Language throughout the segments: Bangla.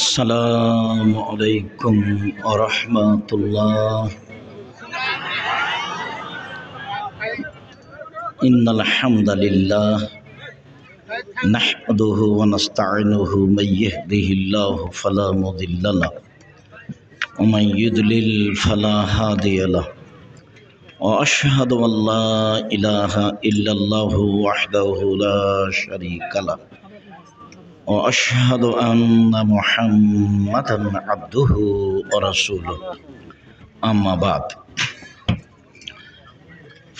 Assalamualaikum warahmatullahi. Innal hamdalillah nahmaduhu wa nasta'inuhu may yahdihillahu fala mudilla lahu wa may yudlil fala hadiya lahu wa ashhadu an la ilaha illallah wahdahu la sharika lahu wa ashhadu anna Muhammadan abduhu wa rasuluhu amma ba'd.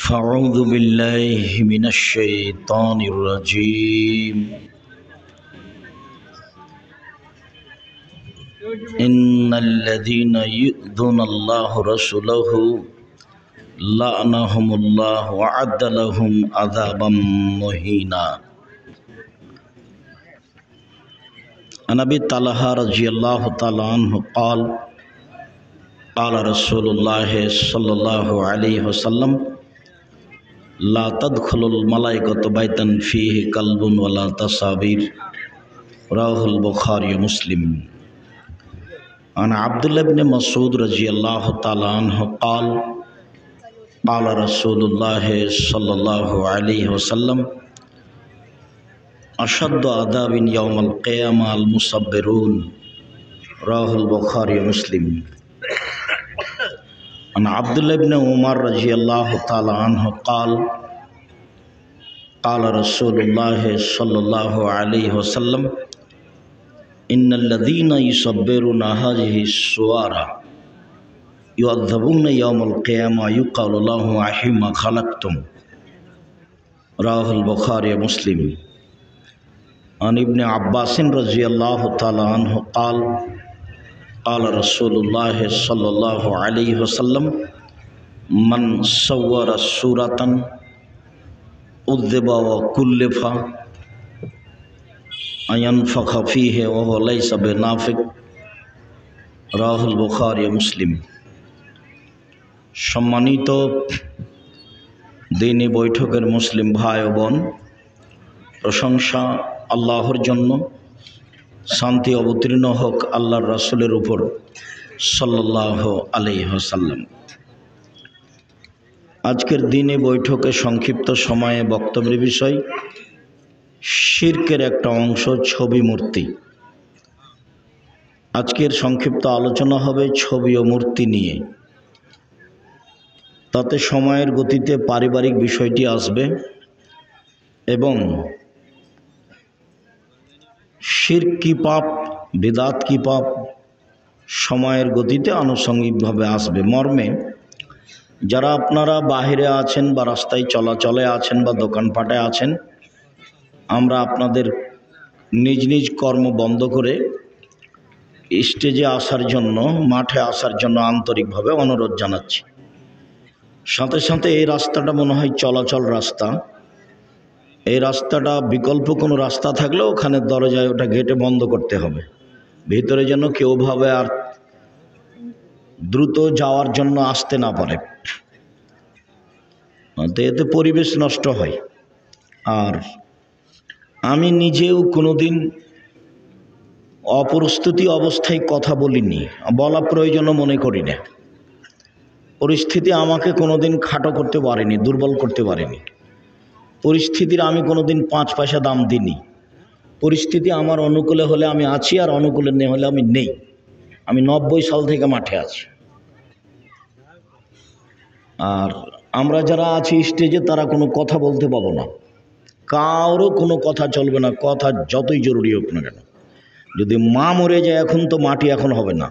Fa'udzu billahi minasy syaithanir rajim. Innal ladzina yu'dzuna Allaha rasulahu la'anahumullahu wa 'adda lahum 'adzaban muhina. An Abi Talha radhiyallahu ta'ala anhu qala qala Rasulullah sallallahu alaihi wasallam la tadkhulul malaikatu baitan fihi kalbun wala tasabir. Rahul Bukhari Muslim. An Abdullah ibn Mas'ud radhiyallahu ta'ala anhu qala qala Rasulullah sallallahu alaihi wasallam ashaddu adabin yawmal qiyamah al musabbirun. Rahul Bukhari Muslim. An Abdullah ibn Umar radhiyallahu ta'ala anhu qala qala Rasulullah sallallahu alaihi wasallam innal ladhina yusabbiruna hadhihi as-suwara yu'adzabuna yawmal qiyamah yuqalu lahum ahimma khalaqtum. Rahul Bukhari Muslim. An Ibn Abbas radhiyallahu ta'ala anhu qala qala Rasulullah sallallahu alaihi wasallam man sawwara suratan udhiba wa kullifa ayanfakha fihi wa huwa laysa binafiq. Rahul Bukhari Muslim. সম্মানিত দিনী বৈঠকের মুসলিম ভাই ও বোন, প্রশংসা আল্লাহর জন্য, শান্তি অবতীর্ণ হোক আল্লাহর রাসূলের উপর সাল্লাল্লাহু আলাইহি ওয়াসাল্লাম। আজকের দিনে বৈঠকে সংক্ষিপ্ত সময়ে বক্তব্যের বিষয় শিরকের একটা অংশ ছবি মূর্তি। আজকের সংক্ষিপ্ত আলোচনা হবে ছবি ও মূর্তি নিয়ে। তাতে সময়ের গতিতে পারিবারিক বিষয়টি আসবে এবং শিরক কি পাপ, বিদআত কি পাপ সময়ের গতিতে আনুষঙ্গিকভাবে আসবে। মর্মে যারা আপনারা বাহিরে আছেন বা রাস্তায় চলাচলে আছেন বা দোকানপাটে আছেন, আমরা আপনাদের নিজ নিজ কর্ম বন্ধ করে স্টেজে আসার জন্য, মাঠে আসার জন্য আন্তরিকভাবে অনুরোধ জানাচ্ছি। সাথে সাথে এই রাস্তাটা মনে হয় চলাচল রাস্তা। এই রাস্তাটা বিকল্প কোনো রাস্তা থাকলে ওখানে দরজায় ওটা গেটে বন্ধ করতে হবে, ভিতরে যেন কেউ ভাবে আর দ্রুত যাওয়ার জন্য আসতে না পারে। এতে পরিবেশ নষ্ট হয়। আর আমি নিজেও কোনোদিন অপ্রস্তুতি অবস্থায় কথা বলিনি, বলা প্রয়োজনও মনে করি না। পরিস্থিতি আমাকে কোনোদিন খাটো করতে পারেনি, দুর্বল করতে পারেনি। পরিস্থিতির আমি কোনোদিন 5 পয়সা দাম দিইনি। পরিস্থিতি আমার অনুকূলে হলে আমি আছি, আর অনুকূলে না হলে আমি নেই। আমি 90 সাল থেকে মাঠে আছি। আর আমরা যারা আছি স্টেজে তারা কোনো কথা বলতে পাবো না, কারো কোনো কথা চলবে না, কথা যতই জরুরি হোক না কেন। যদি মা মরে যায় এখন, তো মাটি এখন হবে না।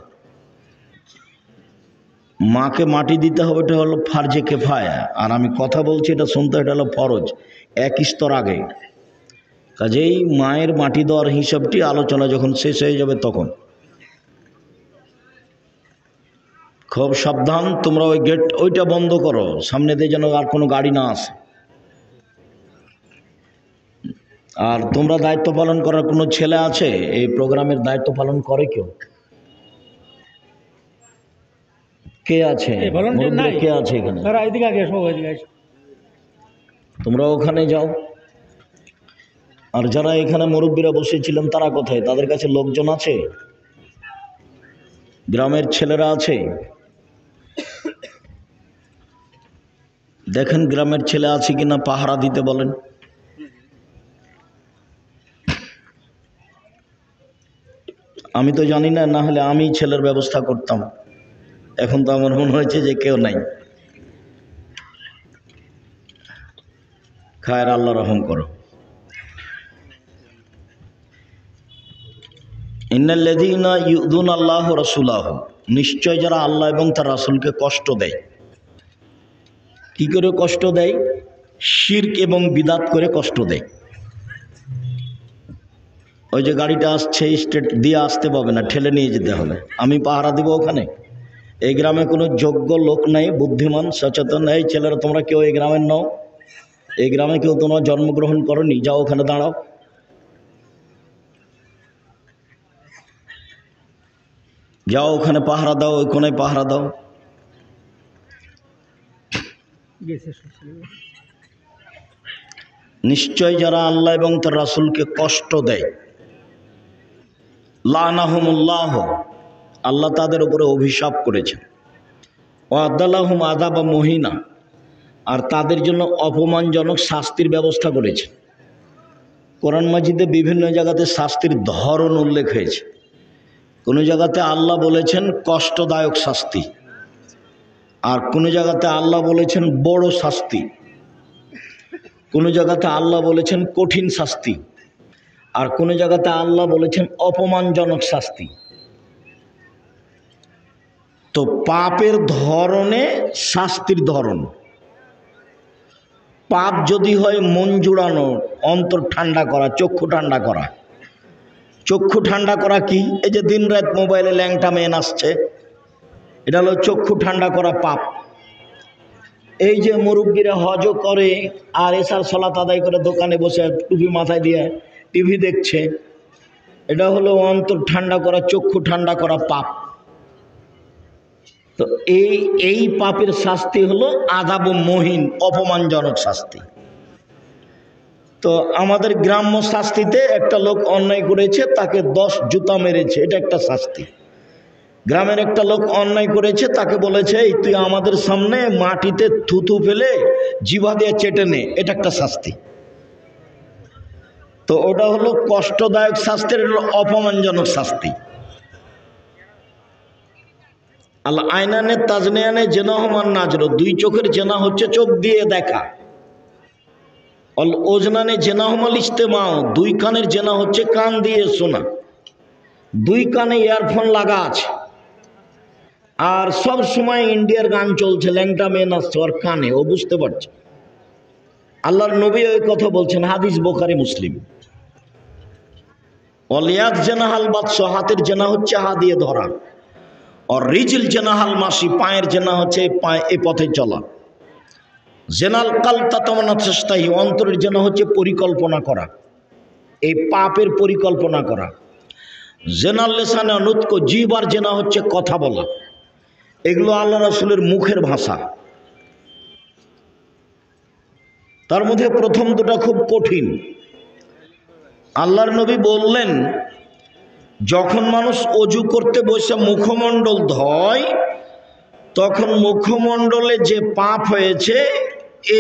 মাকে মাটি দিতে হবে, এটা হলো ফারজে কেফায়া। আর আমি কথা বলছি, এটা শুনতে, এটা হলো ফরজ, এক স্তর আগে। কাজেই মায়ের মাটি দেওয়ার হিসাবটি আলোচনা যখন শেষ হয়ে যাবে তখন। খুব সাবধান, তোমরা ওই গেট ওইটা বন্ধ করো, সামনে দিয়ে যেন আর কোনো গাড়ি না আসে। আর তোমরা দায়িত্ব পালন করার কোনো ছেলে আছে? এই প্রোগ্রামের দায়িত্ব পালন করে কেউ? কে আছে? কে আছে এখানে? তোমরা ওখানে যাও। আর যারা এখানে মুরব্বীরা বসেছিলেন তারা কোথায়? তাদের কাছে লোকজন আছে, গ্রামের ছেলেরা আছে? দেখেন গ্রামের ছেলে আছে কিনা, পাহারা দিতে বলেন। আমি তো জানি না, না হলে আমি ছেলের ব্যবস্থা করতাম। এখন তো আমার মনে হয়েছে যে কেউ নাই। খায়ের, আল্লাহ রহম করো। ইন্নাল্লাযীনা ইউযুনা আল্লাহ ওয়া রাসূলাহু, নিশ্চয় যারা আল্লাহ এবং তার রাসূলকে কষ্ট দেয়। কি করে কষ্ট দেয়? শিরক এবং বিদআত করে কষ্ট দেয়। ওই যে গাড়িটা আসছে, স্টেট দিয়ে আসতে পাবে না, ঠেলে নিয়ে যেতে হবে। আমি পাহারা দিব ওখানে? এই গ্রামে কোনো যোগ্য লোক নাই, বুদ্ধিমান সচেতন? এই ছেলেরা তোমরা কেউ এই গ্রামের নও, এই গ্রামে কেউ তোমরা জন্মগ্রহণ করনি, যাও ওখানে দাঁড়াও। যাও ওখানে পাহারা দাও, ওই কোনায় পাহারা দাও। নিশ্চয় যারা আল্লাহ এবং তার রাসূলকে কষ্ট দেয়, লানাহুমুল্লাহ, আল্লাহ তাদের উপরে অভিশাপ করেছেন। ওয়া আদালাহুম আযাবা মুহিনা, আর তাদের জন্য অপমানজনক শাস্তির ব্যবস্থা করেছেন। কোরআন মাজিদে বিভিন্ন জায়গাতে শাস্তির ধরন উল্লেখ হয়েছে। কোনো জায়গাতে আল্লাহ বলেছেন কষ্টদায়ক শাস্তি, আর কোনো জায়গাতে আল্লাহ বলেছেন বড় শাস্তি, কোনো জায়গাতে আল্লাহ বলেছেন কঠিন শাস্তি, আর কোনো জায়গাতে আল্লাহ বলেছেন অপমানজনক শাস্তি। তো পাপের ধরনে শাস্তির ধরন। পাপ যদি হয় মন জুড়ানো, অন্তর ঠান্ডা করা, চক্ষু ঠান্ডা করা। চক্ষু ঠান্ডা করা কি? এই যে দিন রাত মোবাইলে ল্যাংটা মেয়ে আসছে, এটা হলো চক্ষু ঠান্ডা করা পাপ। এই যে মুরব্বীরা হজ করে আর এসার সালাত আদায় করে দোকানে বসে টুপি মাথায় দিয়ে টিভি দেখছে, এটা হলো অন্তর ঠান্ডা করা, চক্ষু ঠান্ডা করা পাপ। তো এই পাপের শাস্তি হলো আযাব মুহিন, অপমানজনক শাস্তি। তো আমাদের গ্রাম্য শাস্তিতে একটা লোক অন্যায় করেছে, তাকে 10 জুতা মেরেছে, এটা একটা শাস্তি। গ্রামের একটা লোক অন্যায় করেছে, তাকে বলেছে এই তুই আমাদের সামনে মাটিতে থুথু ফেলে জিভা দিয়ে চেটে নে, এটা একটা শাস্তি। তো ওটা হলো কষ্টদায়ক শাস্তির, হলো অপমানজনক শাস্তি। আল্লাহ আইনানে তাজনিয়ানে জেনাহমান নাজর, দুই চোখের জেনা হচ্ছে চোখ দিয়ে দেখা। অল ওজনানে জেনাহমাল ইস্তেমাও, দুই কানের জেনা হচ্ছে কান দিয়ে শোনা। দুই কানে ইয়ারফোন লাগা আছে, আর সব সময় ইন্ডিয়ার গান চলছে, ল্যাংটা মেয়ে নাচছে ওর কানে, ও বুঝতে পারছে। আল্লাহর নবী ওই কথা বলছেন, হাদিস বুখারী মুসলিম। অলিয়াত জেনাহাল বাদশ, হাতের জেনা হচ্ছে হা দিয়ে ধরা। আর রিজিল জেনাহাল মাসি, পায়ের জেনা হচ্ছে পায়ে এ পথে চলা। জেনাল কালতা তামান্না চেষ্টাই, অন্তরের জেনা হচ্ছে পরিকল্পনা করা, এই পাপের পরিকল্পনা করা। জেনাল লেসানে নুতক, জিহ্বার জেনা হচ্ছে কথা বলা। এগুলো আল্লাহ রাসূলের মুখের ভাষা। তার মধ্যে প্রথম দুটা খুব কঠিন। আল্লাহর নবী বললেন, যখন মানুষ অজু করতে বসে মুখমণ্ডল ধয়, তখন মুখমণ্ডলে যে পাপ হয়েছে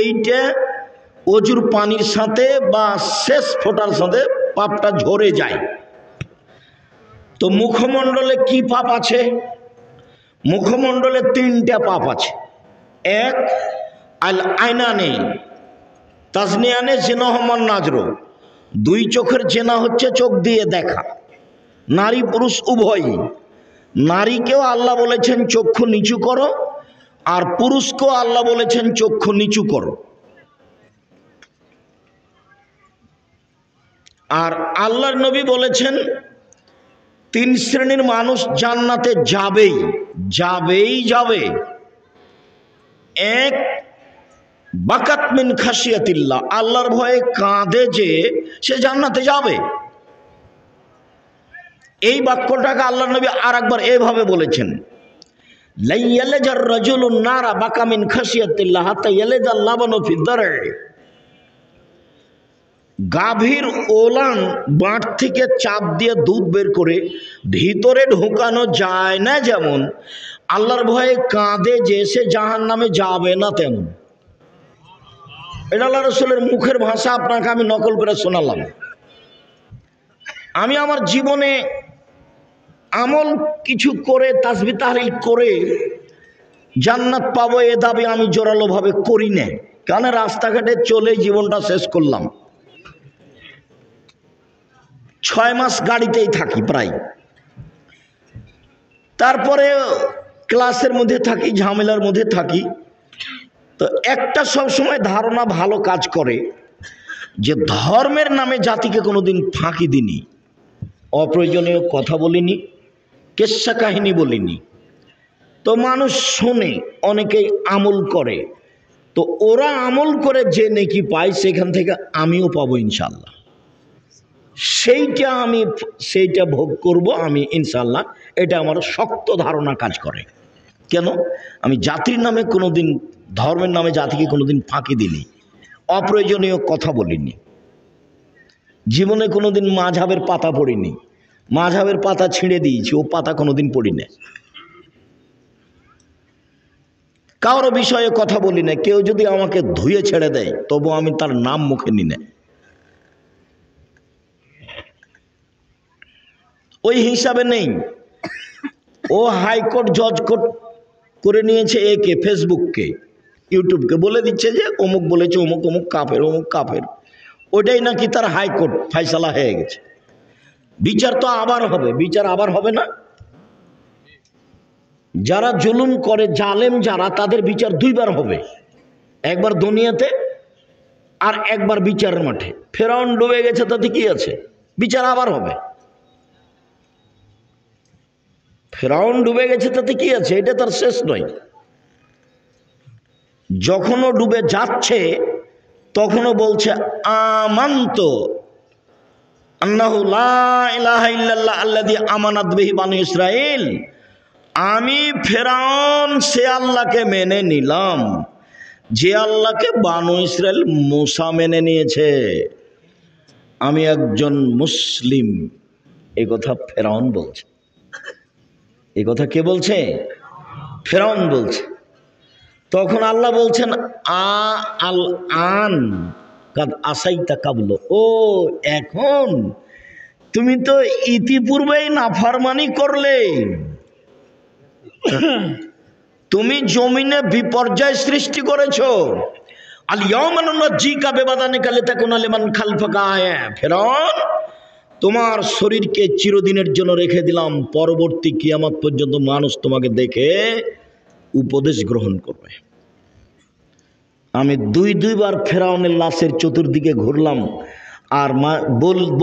এইটা অজুর পানির সাথে বা শেষ ফোঁটার সাথে পাপটা ঝরে যায়। তো মুখমণ্ডলে কি পাপ আছে? মুখমণ্ডলে 3টা পাপ আছে। এক, আল আইনানে তাজনিয়ানে জিনাহমান নাজর, দুই চোখের জেনা হচ্ছে চোখ দিয়ে দেখা। নারী পুরুষ উভয়ই। নারীকেও আল্লাহ বলেছেন চক্ষু নিচু করো, আর পুরুষকেও আল্লাহ বলেছেন চক্ষু নিচু করো। আর আল্লাহর নবী বলেছেন 3 শ্রেণীর মানুষ জান্নাতে যাবেই যাবেই যাবে। এক, বাকাত মিন খাশিয়াতিল্লাহ, আল্লাহর ভয়ে কাঁদে যে সে জান্নাতে যাবে। এই বাক্যটাকে আল্লাহর নবী আর একবার এভাবে বলেছেন, লা ইয়ালাজার রাজুলুন নারা বাকা মিন খাশিয়াতিল্লাহ হাত্তা ইয়ালাজাল লাবানু ফি দার'i, গাভীর ওলান বাঁট থেকে চাপ দিয়ে দুধ বের করে ভিতরে ঢোকানো যায় না, যেমন আল্লাহর ভয়ে কাঁদে যে সে জাহান্নামে যাবে না, তেমন। এটা আল্লাহ রাসূলের মুখের ভাষা, আপনাকে আমি নকল করে শোনালাম। আমি আমার জীবনে আমল কিছু করে তাসবিহ তাহলিল করে জান্নাত পাবো এ দাবি আমি জোরালোভাবে করি না, কারণ রাস্তাঘাটে চলে জীবনটা শেষ করলাম। 6 মাস গাড়িতেই থাকি প্রায়, তারপরে ক্লাসের মধ্যে থাকি, ঝামেলার মধ্যে থাকি। তো একটা সব সময় ধারণা ভালো কাজ করে যে ধর্মের নামে জাতিকে কোনোদিন ফাঁকি দিনি, অপ্রয়োজনীয় কথা বলিনি, কেচ্ছা কাহিনী বলিনি। তো মানুষ শোনে, অনেকেই আমল করে। তো ওরা আমল করে যে নেকি পায় সেখান থেকে আমিও পাবো ইনশাল্লাহ। সেইটা ভোগ করব আমি ইনশাল্লাহ। এটা আমার শক্ত ধারণা কাজ করে। কেন? আমি জাতির নামে কোনোদিন, ধর্মের নামে জাতিকে কোনোদিন ফাঁকি দিইনি, অপ্রয়োজনীয় কথা বলিনি, জীবনে কোনোদিন মাঝহাবের পাতা পড়িনি, মাঝহাবের পাতা ছিঁড়ে দিয়েছি, ও পাতা কোনোদিন পড়ি না। কারো বিষয়ে কথা বলি না। কেউ যদি আমাকে ধুয়ে ছেড়ে দেয় তবু আমি তার নাম মুখে নিই না। ওই হিসাবে নেই। ও হাইকোর্ট জজ কোর্ট করে নিয়েছে একে, ফেসবুককে, ইউটিউবকে, বলে দিচ্ছে যে অমুক বলেছে, অমুক অমুক কাফের, অমুক কাফের। ওটাই নাকি তার হাইকোর্ট ফাইসালা হয়ে গেছে। বিচার তো আবার হবে, বিচার আবার হবে না? যারা জুলুম করে, জালেম যারা, তাদের বিচার দুইবার হবে, একবার দুনিয়াতে আর একবার বিচারের মাঠে। ফেরাউন ডুবে গেছে, তাতে কি আছে? বিচার আবার হবে। ফেরাউন ডুবে গেছে, তাতে কি আছে? এটা তার শেষ নয়। যখনও ডুবে যাচ্ছে তখনও বলছে আমান্ত আন্নাহু লা ইলাহা ইল্লাল্লাহ আল্লাযী আমানাত বিহি বানু ইসরাঈল। আমি ফেরাউন সে আল্লাহকে মেনে নিলাম যে আল্লাহকে বানু ইসরাইল মুসা মেনে নিয়েছে। আমি একজন মুসলিম, এই কথা ফেরাউন বলছে। এই কথা কে বলছে? ফেরাউন বলছে। তখন আল্লাহ বলছেন আল আন কাদ আসাইতা কাবল। ও এখন তুমি তো ইতিপূর্বেই নাফরমানি করলে, তুমি জমিনে বিপর্যয় সৃষ্টি করেছো। আল ইয়াওমা নুনজ্জিকা বিবাদানিকা লিতাকুনা লিমান খালফাকা আয়া। ফেরাউন, তোমার শরীরকে চিরদিনের জন্য রেখে দিলাম, পরবর্তী কিয়ামত পর্যন্ত মানুষ তোমাকে দেখে উপদেশ গ্রহণ করবে। আমি দুইবার ফেরাউনের লাশের চতুর্দিকে ঘুরলাম, আর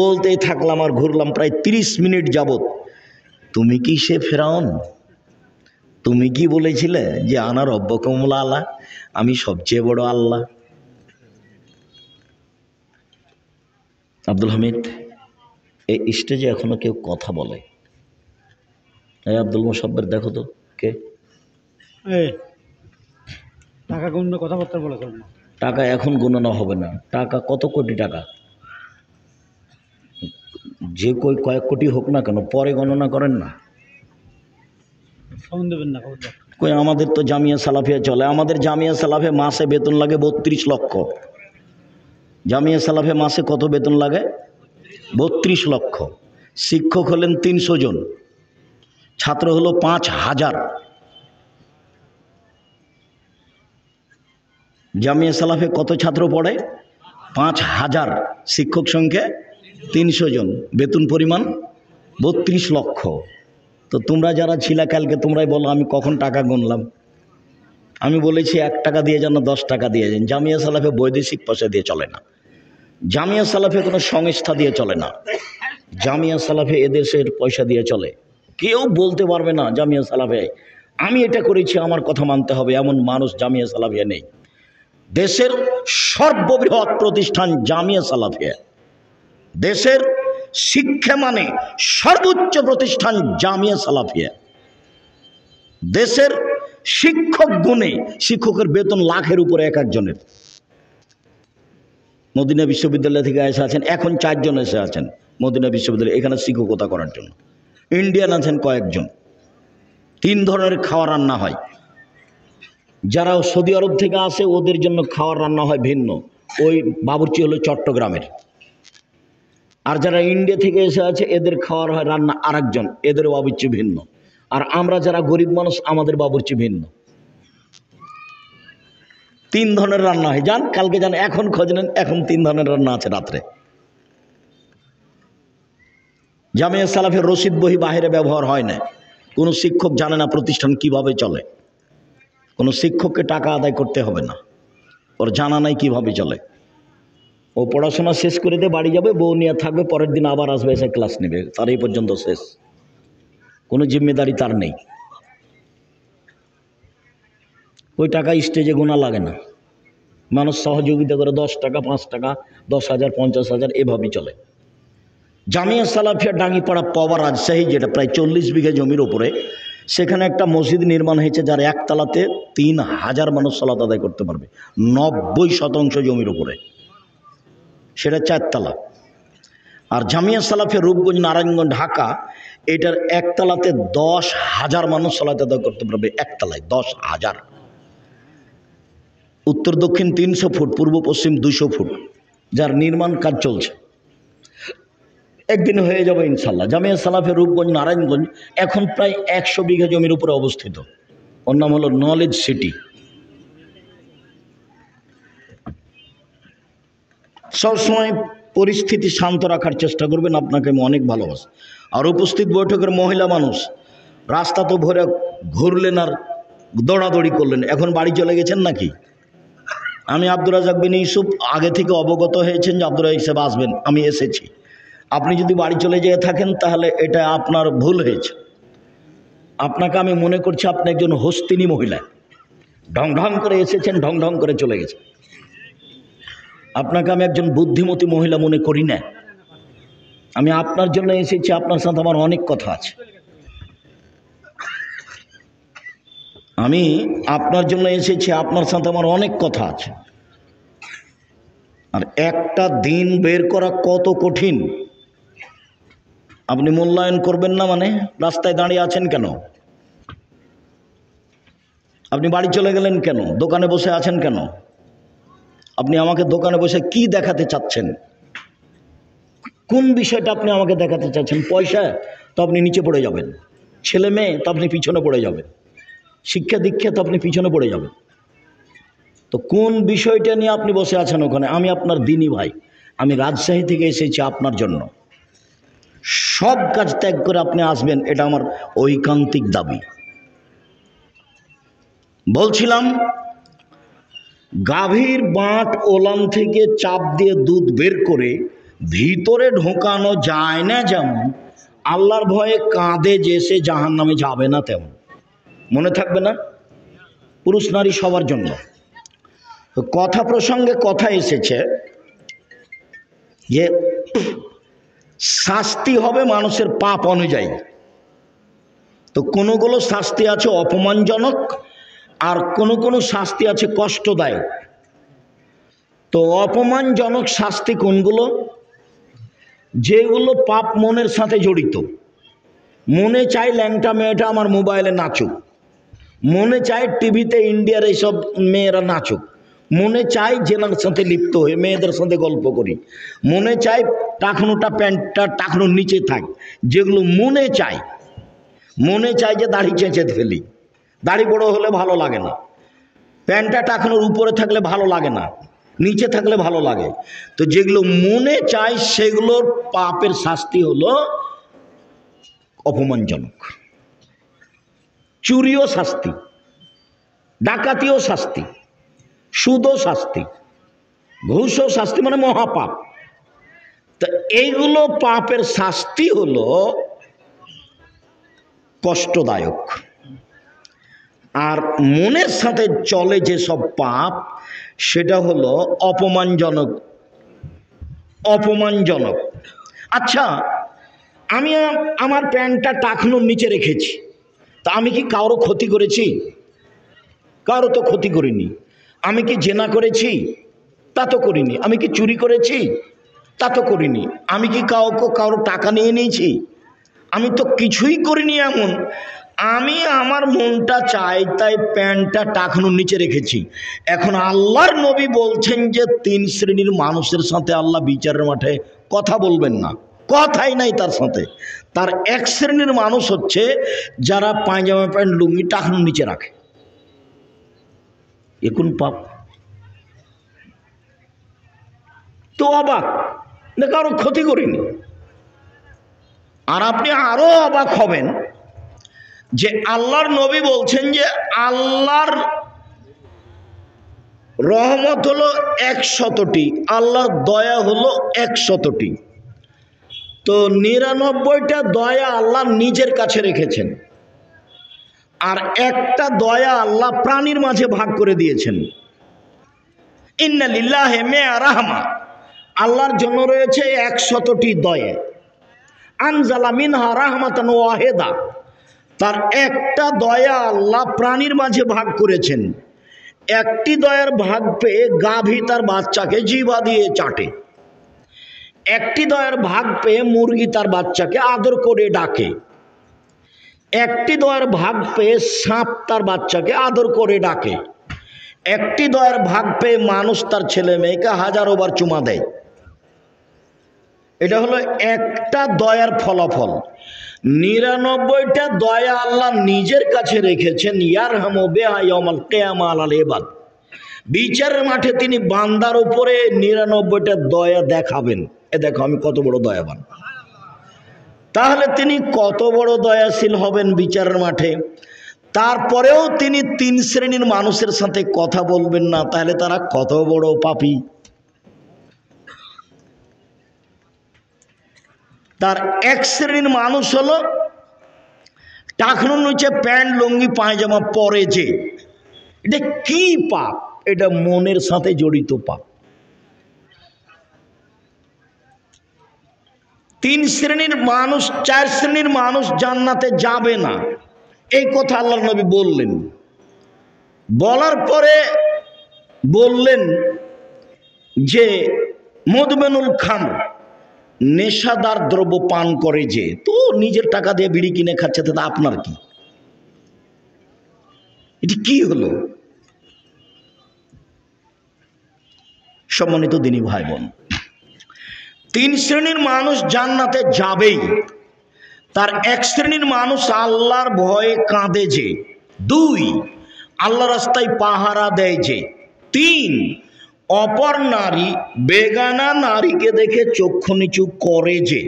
বলতেই থাকলাম, আর ঘুরলাম প্রায় 30 মিনিট যাবত। তুমি কি সে ফেরাউন? তুমি কি বলেছিলে যে আনা রব্বকুমুল আলা, আমি সবচেয়ে বড় আল্লাহ? আব্দুল হামিদ, এই স্টেজে এখনো কেউ কথা বলে? এই আব্দুল মোসাব্বের, দেখো তো কে? টাকা গুণে কথাবার্তা বলে না। টাকা এখন গণনা হবে না। টাকা কত কোটি টাকা, যে কয়েক কোটি হোক না কেন, পরে গণনা করেন না। দেবেন না কই, আমাদের তো জামিয়া সালাফিয়া চলে। আমাদের জামিয়া সালাফে মাসে বেতন লাগে 32 লক্ষ। জামিয়া সালাফে মাসে কত বেতন লাগে? 32 লক্ষ। শিক্ষক হলেন 300 জন, ছাত্র হলো 5000। জামিয়া সালাফে কত ছাত্র পড়ে? 5000। শিক্ষক সংখ্যা 300 জন, বেতন পরিমাণ 32 লক্ষ। তো তোমরা যারা ছিলা কালকে, তোমরাই বলো আমি কখন টাকা গুনলাম। আমি বলেছি 1 টাকা দিয়ে যেন 10 টাকা দিয়ে যান। জামিয়া সালাফে বৈদেশিক পয়সা দিয়ে চলে না, জামিয়া সালাফে কোনো সংস্থা দিয়ে চলে না, জামিয়া সালাফে এদেশের পয়সা দিয়ে চলে। কেউ বলতে পারবে না জামিয়া সালাফে আমি এটা করেছি, আমার কথা মানতে হবে, এমন মানুষ জামিয়া সালাফিয়া নেই। দেশের সর্ববৃহৎ প্রতিষ্ঠান জামিয়া সালাফিয়া, দেশের শিক্ষা মানে সর্বোচ্চ প্রতিষ্ঠান জামিয়া সালাফিয়া। দেশের শিক্ষক গুণে শিক্ষকের বেতন লাখের উপরে এক একজনের। মদিনা বিশ্ববিদ্যালয় থেকে এসে আছেন, এখন 4 জন এসে আছেন মদিনা বিশ্ববিদ্যালয় এখানে শিক্ষকতা করার জন্য। ইন্ডিয়ান আছেন কয়েকজন। 3 ধরনের খাওয়া রান্না হয়। যারা সৌদি আরব থেকে আসে ওদের জন্য খাওয়ার রান্না হয় ভিন্ন, ওই বাবুর্চি হলো চট্টগ্রামের। আর যারা ইন্ডিয়া থেকে এসে আছে এদের খাওয়ার হয় রান্না আরেকজন, এদের বাবুর্চি ভিন্ন। আর আমরা যারা গরিব মানুষ আমাদের বাবুর্চি ভিন্ন। 3 ধরনের রান্না হয়। যান কালকে যান, এখন খোঁজ নেন, এখন 3 ধরনের রান্না আছে রাত্রে। জামিয়া সালাফের রশিদ বহি বাইরে ব্যবহার হয় না। কোনো শিক্ষক জানে না প্রতিষ্ঠান কিভাবে চলে। কোনো শিক্ষককে টাকা আদায় করতে হবে না, ওর জানা নাই কিভাবে চলে। ও পড়াশোনা শেষ করে দিয়ে বাড়ি যাবে, বউ নিয়ে থাকবে, পরের দিন আবার আসবে, এসে ক্লাস নেবে, তার এই পর্যন্ত শেষ। কোনো জিম্মেদারি তার নেই। ওই টাকা স্টেজে গোনা লাগে না, মানুষ সহযোগিতা করে 10 টাকা 5 টাকা 10,000 50,000 এভাবেই চলে। জামিয়া সালাফিয়া ডাঙ্গিপাড়া পাওয়া রাজশাহী, যেটা প্রায় 40 বিঘা জমির ওপরে, সেখানে একটা মসজিদ নির্মাণ হয়েছে যার একতলাতে 3,000 মানুষ সালাত আদায় করতে পারবে। 90% জমির ওপরে, সেটা 4 তলা। আর জামিয়া সালাফিয়া রূপগঞ্জ নারায়ণগঞ্জ ঢাকা, এটার একতলাতে 10,000 মানুষ সালাত আদায় করতে পারবে। একতলায় 10,000। উত্তর দক্ষিণ 300 ফুট, পূর্ব পশ্চিম 200 ফুট, যার নির্মাণ কাজ চলছে। একদিন হয়ে যাবে ইনশাল্লাহ। জামিয়া সালাফিয়া রূপগঞ্জ নারায়ণগঞ্জ এখন প্রায় 100 বিঘা জমির উপরে অবস্থিত। ওর নাম হলো নলেজ সিটি। সবসময় পরিস্থিতি শান্ত রাখার চেষ্টা করবেন, আপনাকে আমি অনেক ভালোবাসি। আর উপস্থিত বৈঠকের মহিলা মানুষ, রাস্তা তো ভরে ঘুরলেন আর দৌড়াদৌড়ি করলেন, এখন বাড়ি চলে গেছেন নাকি? আমি আব্দুর রাজ্জাক বিন ইউসুফ আগে থেকে অবগত হয়েছেন যে আব্দুর রাজ্জাক সাহেব আসবেন, আমি এসেছি। আপনি যদি বাড়ি চলে যেয়ে থাকেন তাহলে এটা আপনার ভুল হয়েছে। আপনাকে আমি মনে করছি আপনি একজন হস্তিনী মহিলা, ঢং ঢং করে এসেছেন, ঢং ঢং করে চলে গেছেন। আপনাকে আমি একজন বুদ্ধিমতী মহিলা মনে করি না। আমি আপনার জন্য এসেছি, আপনার সাথে আমার অনেক কথা আছে। আমি আপনার জন্য এসেছি, আপনার সাথে আমার অনেক কথা আছে। আর একটা দিন বের করা কত কঠিন আপনি মূল্যায়ন করবেন না। মানে রাস্তায় দাঁড়িয়ে আছেন কেন? আপনি বাড়ি চলে গেলেন কেন? দোকানে বসে আছেন কেন? আপনি আমাকে দোকানে বসে কি দেখাতে চাচ্ছেন? কোন বিষয়টা আপনি আমাকে দেখাতে চাচ্ছেন? পয়সা তো আপনি নিচে পড়ে যাবেন, ছেলে মেয়ে তো আপনি পিছনে পড়ে যাবেন, শিক্ষা দীক্ষা তো আপনি পিছনে পড়ে যাবেন। তো কোন বিষয়টা নিয়ে আপনি বসে আছেন ওখানে? আমি আপনার দিনী ভাই, আমি রাজশাহী থেকে এসেছি আপনার জন্য। সব কাজ ত্যাগ করে আপনি আসবেন, এটা আমার ঐকান্তিক দাবি। বলছিলাম, গাভীর বাঁট ওলান থেকে চাপ দিয়ে দুধ বের করে ভিতরে ঢোকানো যায় না, যেমন আল্লাহর ভয়ে কাঁধে যে সে জাহান্নামে যাবে না, তেমন। মনে থাকবে না? পুরুষ নারী সবার জন্য। কথা প্রসঙ্গে কথা এসেছে যে শাস্তি হবে মানুষের পাপ অনুযায়ী। তো কোনোগুলো শাস্তি আছে অপমানজনক, আর কোনো শাস্তি আছে কষ্টদায়ক। তো অপমানজনক শাস্তি কোনগুলো? যেগুলো পাপ মনের সাথে জড়িত। মনে চায় ল্যাংটা মেয়েটা আমার মোবাইলে নাচুক, মনে চায় টিভিতে ইন্ডিয়ার এইসব মেয়েরা নাচুক, মনে চায় জেনার সাথে লিপ্ত হয়ে মেয়েদের সাথে গল্প করি, মনে চায় টাকনোটা প্যান্টটা টাকনোর নিচে থাক, যেগুলো মনে চায়। মনে চায় যে দাড়ি চেঁচে ফেলি, দাড়ি বড় হলে ভালো লাগে না, প্যান্টটা টাকনোর উপরে থাকলে ভালো লাগে না, নিচে থাকলে ভালো লাগে। তো যেগুলো মনে চায় সেগুলোর পাপের শাস্তি হলো অপমানজনক। চুরিও শাস্তি, ডাকাতিও শাস্তি, সুদও শাস্তি, ঘুষও শাস্তি, মানে মহাপাপ। তা এইগুলো পাপের শাস্তি হলো কষ্টদায়ক। আর মনের সাথে চলে যে সব পাপ, সেটা হলো অপমানজনক। অপমানজনক। আচ্ছা, আমি আমার প্যান্টটা টাকনোর নিচে রেখেছি, তা আমি কি কারো ক্ষতি করেছি? কারো তো ক্ষতি করিনি। আমি কি জেনা করেছি? তা তো করিনি। আমি কি চুরি করেছি? তা তো করিনি। আমি কি কারো টাকা নিয়ে নিয়েছি? আমি তো কিছুই করিনি। এমন আমি আমার মনটা চাই তাই প্যান্টটা টাকানোর নিচে রেখেছি। এখন আল্লাহর নবী বলছেন যে 3 শ্রেণীর মানুষের সাথে আল্লাহ বিচারের মাঠে কথা বলবেন না, কথাই নাই তার সাথে। তার 1 শ্রেণীর মানুষ হচ্ছে যারা পায়জামা প্যান্ট লুঙ্গি টাকানোর নিচে রাখে। এখন পাপ তো অবাক, না কারো ক্ষতি করিনি। আর আপনি আরো অবাক হবেন যে আল্লাহর নবী বলছেন যে আল্লাহর রহমত হলো 100টি, আল্লাহর দয়া হলো 100টি। তো 99টা দয়া আল্লাহ নিজের কাছে রেখেছেন, আর একটা দয়া আল্লাহ প্রাণীর মাঝে ভাগ করে দিয়েছেন। ইন্না লিল্লাহি মিয়া রাহমা, আল্লাহর জন্য রয়েছে 100টি দয়া। আনজালা মিনহা রাহমাতান ওয়াহিদা, তার একটা দয়া আল্লাহ প্রাণীর মাঝে ভাগ করেছেন। একটি দয়ার ভাগ পেয়ে গাভী তার বাচ্চাকে জিহ্বা দিয়ে চাটে। একটি দয়ার ভাগ পেয়ে মুরগি তার বাচ্চাকে আদর করে ডাকে। একটি দয়ার ভাগ পেয়ে সাপ তার বাচ্চাকে আদর করে ডাকে। একটি দয়ার ভাগ পেয়ে মানুষ তার ছেলে মেয়েকে হাজারোবার চুমা দেয়। এটা হলো একটা দয়ার ফলাফল। 99টা দয়া আল্লাহ নিজের কাছে রেখেছেন। ইয়ারহামু বিহা ইয়াউমাল কিয়ামা আলাল ইবাদ, বিচারের মাঠে তিনি বান্দার উপরে 99টা দয়া দেখাবেন। এ দেখো আমি কত বড় দয়াবান। তাহলে তিনি কত বড় দয়াশীল হবেন বিচারের মাঠে। তারপরেও তিনি 3 শ্রেণীর মানুষের সাথে কথা বলবেন না, তাহলে তারা কত বড় পাপী। তার 1 শ্রেণীর মানুষ হলো টাকনুর নিচে প্যান্ট লুঙ্গি পায়জামা পরে যে, এটা কি পাপ? এটা মনের সাথে জড়িত পাপ। 3 শ্রেণীর মানুষ, 4 শ্রেণীর মানুষ জান্নাতে যাবে না, এই কথা আল্লাহর নবী বললেন। বলার পরে বললেন যে মুদমিনুল খামর, নেশাদার দ্রব্য পান করে যে, তো নিজের টাকা দিয়ে বিড়ি কিনে খাচ্ছে, তাতে আপনার কি? এটি কি হলো? সম্মানিত দিনী ভাই বোন, 3 শ্রেণীর মানুষ জান্নাতে যাবেই। তার 1 শ্রেণীর মানুষ আল্লাহর ভয়ে কাঁদে যে, 2 আল্লাহ রাস্তায় পাহারা দেয় যে, 3 অপর নারী বেগানা নারীকে দেখে চক্ষু নিচু করে যে।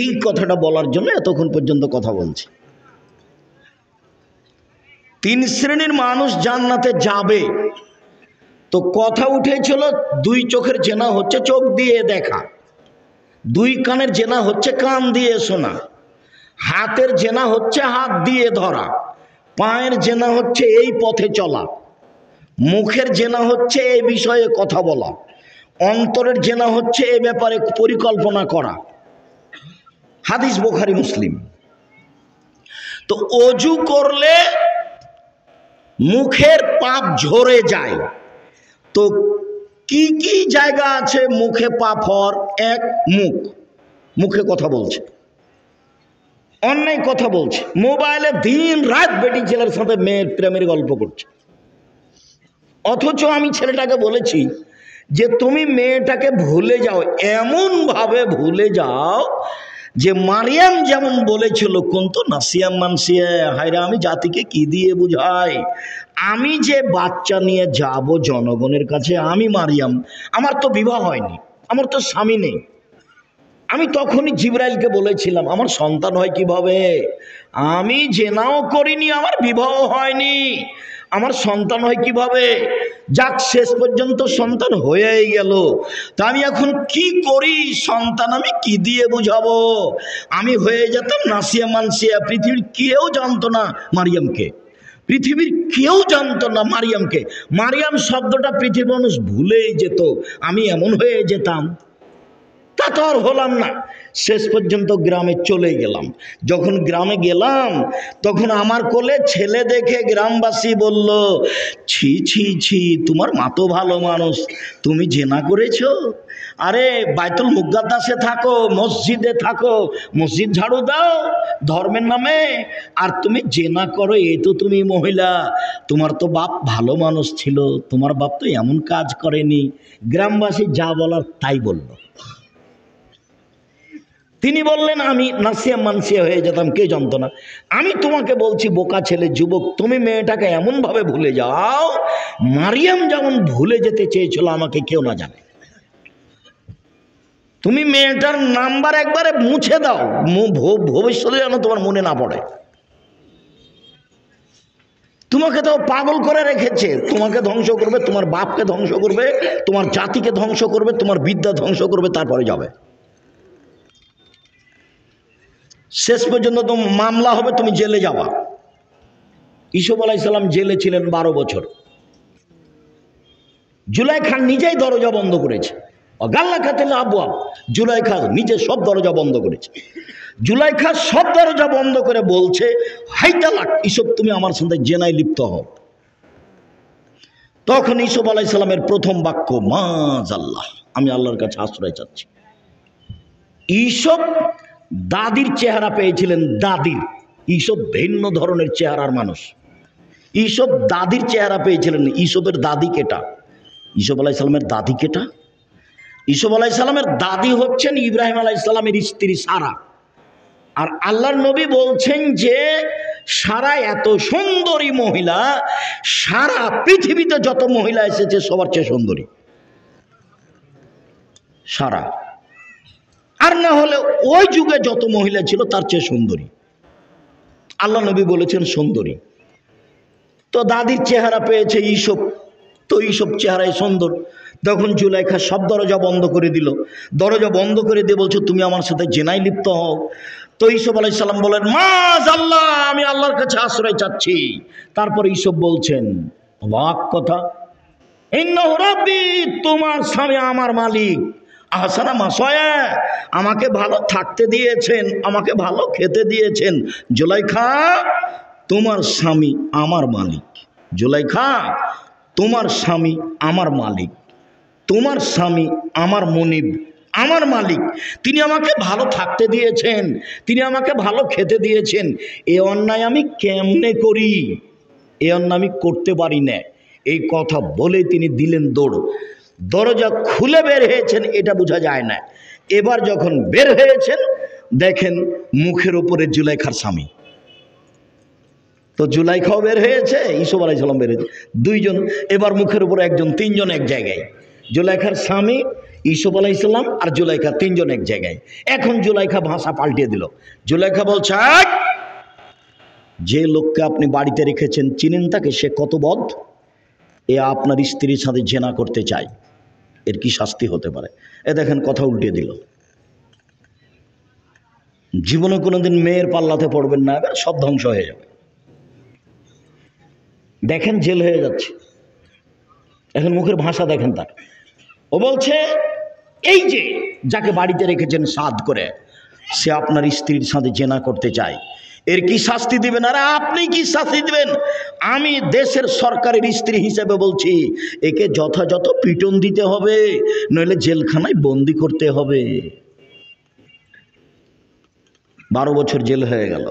এই কথাটা বলার জন্য এতক্ষণ পর্যন্ত কথা বলছি। 3 শ্রেণীর মানুষ জান্নাতে যাবে। তো কথা উঠেছিল 2 চোখের জেনা হচ্ছে চোখ দিয়ে দেখা, 2 কানের জেনা হচ্ছে কান দিয়ে শোনা, হাতের জেনা হচ্ছে হাত দিয়ে ধরা, পায়ের জেনা হচ্ছে এই পথে চলা, মুখের জেনা হচ্ছে এই বিষয়ে কথা বলা, অন্তরের জেনা হচ্ছে এ ব্যাপারে পরিকল্পনা করা। হাদিস বুখারী মুসলিম। তো অজু করলে মুখের পাপ ঝরে যায়। তো কি কি জায়গা আছে মুখে পাপ হওয়ার? 1 মুখে কথা বলছে, অন্যায় কথা বলছে, মোবাইলে দিন রাত বেটি ছেলের সাথে মেয়ের প্রেমের গল্প করছে। অথচ আমি ছেলেটাকে বলেছি যে তুমি মেয়েটাকে ভুলে যাও, এমন ভাবে ভুলে যাও যে মারিয়াম যেমন বলেছিল, কুনতু নাসিয়াম মানসিয়া, হায়রা আমি জাতিকে কি দিয়ে বুঝাই, আমি যে বাচ্চা নিয়ে যাব জনগণের কাছে, আমি মারিয়াম, আমার তো বিবাহ হয়নি, আমার তো স্বামী নেই। আমি তখনই জিবরাইলকে বলেছিলাম আমার সন্তান হয় কিভাবে? আমি জেনাও করিনি, আমার বিবাহ হয়নি, আমার সন্তান হয় কিভাবে? যাক, শেষ পর্যন্ত সন্তান হয়েই গেল। তা আমি এখন কি করি? সন্তান আমি কি দিয়ে বুঝাবো? আমি হয়ে যেতাম নাসিয়া মানসিয়া, পৃথিবীর কেউ জানতো না মারিয়ামকে, পৃথিবীর কেউ জানতো না মারিয়ামকে। মারিয়াম শব্দটা পৃথিবীর মানুষ ভুলেই যেত, আমি এমন হয়ে যেতাম। তা তো আর হলাম না। শেষ পর্যন্ত গ্রামে চলে গেলাম। যখন গ্রামে গেলাম তখন আমার কোলে ছেলে দেখে গ্রামবাসী বলল, ছি ছি ছি, তোমার মা তো ভালো মানুষ, তুমি জেনা করেছো? আরে বাইতুল মুকাদ্দাসে থাকো, মসজিদে থাকো, মসজিদ ঝাড়ু দাও ধর্মের নামে, আর তুমি জেনা করো? এই তো তুমি মহিলা, তোমার তো বাপ ভালো মানুষ ছিল, তোমার বাপ তো এমন কাজ করেনি। গ্রামবাসী যা বলার তাই বলল। তিনি বললেন, আমি নাসিয়া মানসিয়া হয়ে যেতাম, কে জানতো না। আমি তোমাকে বলছি বোকা ছেলে, যুবক, তুমি মেয়েটাকে এমনভাবে ভুলে যাও, মারিয়াম যেমন ভুলে যেতে চেয়েছিল আমাকে কেউ না জানে। তুমি মেয়েটার নাম্বার একবারে মুছে দাও, ভবিষ্যতে যেন তোমার মনে না পড়ে। তোমাকে তো পাগল করে রেখেছে, তোমাকে ধ্বংস করবে, তোমার বাপকে ধ্বংস করবে, তোমার জাতিকে ধ্বংস করবে, তোমার বিদ্যা ধ্বংস করবে, তারপরে যাবে। শেষ পর্যন্ত তো মামলা হবে, তুমি জেলে যাবা। ইসুফ আলাইহিস সালাম জেলে ছিলেন 12 বছর। জুলাইখা নিজেই দরজা বন্ধ করেছে। জুলাইখা নিজে সব দরজা বন্ধ করেছে। জুলাইখা সব দরজা বন্ধ করে বলছে, হাইতালাক, ইসুফ তুমি আমার সাথে জেনায় লিপ্ত হও। তখন ইসুফ আলাইহিস সালামের প্রথম বাক্য, মাযাল্লাহ, আমি আল্লাহর কাছে আশ্রয় চাচ্ছি। ইসুফ দাদির চেহারা পেয়েছিলেন, দাদির। ইসুফ ভিন্ন ধরনের চেহারার মানুষ। ইসুফ দাদির চেহারা পেয়েছিলেন। ইসুফের দাদি কেটা? ইসুফ আলাইহিস সালামের দাদি কেটা? ইসুফ আলাইহিস সালামের দাদি হচ্ছেন ইব্রাহিম আলাইহিস সালামের স্ত্রী সারা। আর আল্লাহর নবী বলছেন যে সারা এত সুন্দরী মহিলা, সারা পৃথিবীতে যত মহিলা এসেছে সবার চেয়ে সুন্দরী সারা। আর না হলে ওই যুগে যত মহিলা ছিল তার চেয়ে সুন্দরী। আল্লাহ নবী বলেছেন সুন্দরী। তো দাদির চেহারা পেয়েছে ইসুফ, তো ইসুফ চেহারায় সুন্দর। তখন জুলাইখা সব দরজা বন্ধ করে দিল। দরজা বন্ধ করে দিয়ে বলছো, তুমি আমার সাথে জেনায় লিপ্ত হও। তো ইসুফ আলাইহিস সালাম বলেন, মাযাল্লাহ, আমি আল্লাহর কাছে আশ্রয় চাচ্ছি। তারপর ইসুফ বলছেন, অবাক কথা, ইন্নাহু রাব্বি, তোমার স্বামী আমার মালিক, আহসানা মাসায়া, আমাকে ভালো থাকতে দিয়েছেন, আমাকে ভালো খেতে দিয়েছেন। জুলাইখা, তোমার স্বামী আমার মালিক। জুলাইখা, তোমার স্বামী আমার মালিক, তোমার স্বামী আমার মনিব, আমার মালিক। তিনি আমাকে ভালো থাকতে দিয়েছেন, তিনি আমাকে ভালো খেতে দিয়েছেন। এ অন্যায় আমি কেমনে করি? এ অন্যায় আমি করতে পারি না। এই কথা বলে তিনি দিলেন দৌড়। দরজা খুলে বের হয়েছেন, এটা বোঝা যায় না। এবার যখন বের হয়েছেন, দেখেন মুখের উপরে জুলাইখার স্বামী। তো জুলাইখাও বের হয়েছে, ইসুফ আলাইহিস সালাম বের হয়েছে, দুইজন। এবার মুখের উপরে একজন, তিনজন এক জায়গায়। জুলাইখার স্বামী, ইসুফ আলাইহিস সালাম আর জুলাইখা, তিনজন এক জায়গায়। এখন জুলাইখা ভাষা পাল্টিয়ে দিল। জুলাইখা বলছে, যে লোককে আপনি বাড়িতে রেখেছেন চিনেন তাকে? সে কত বদ! এ আপনার স্ত্রীর সাথে জেনা করতে চায়, এর কি শাস্তি হতে পারে? এ দেখেন কথা উল্টে দিল। জীবনে কোনোদিন মেয়ের পাল্লাতে পড়বেন না, এবার সব ধ্বংস হয়ে যাবে। দেখেন জেল হয়ে যাচ্ছে। এখন মুখের ভাষা দেখেন তার। ও বলছে, এই যে যাকে বাড়িতে রেখেছেন সাধ করে, সে আপনার স্ত্রীর সাথে জেনা করতে চায়, এর কি শাস্তি দিবেন? আর আপনি কি শাস্তি দিবেন? আমি দেশের সরকারের স্ত্রী হিসেবে বলছি, একে যথাযথ পিটন দিতে হবে, নইলে জেলখানায় বন্দি করতে হবে। 12 বছর জেল হয়ে গেল।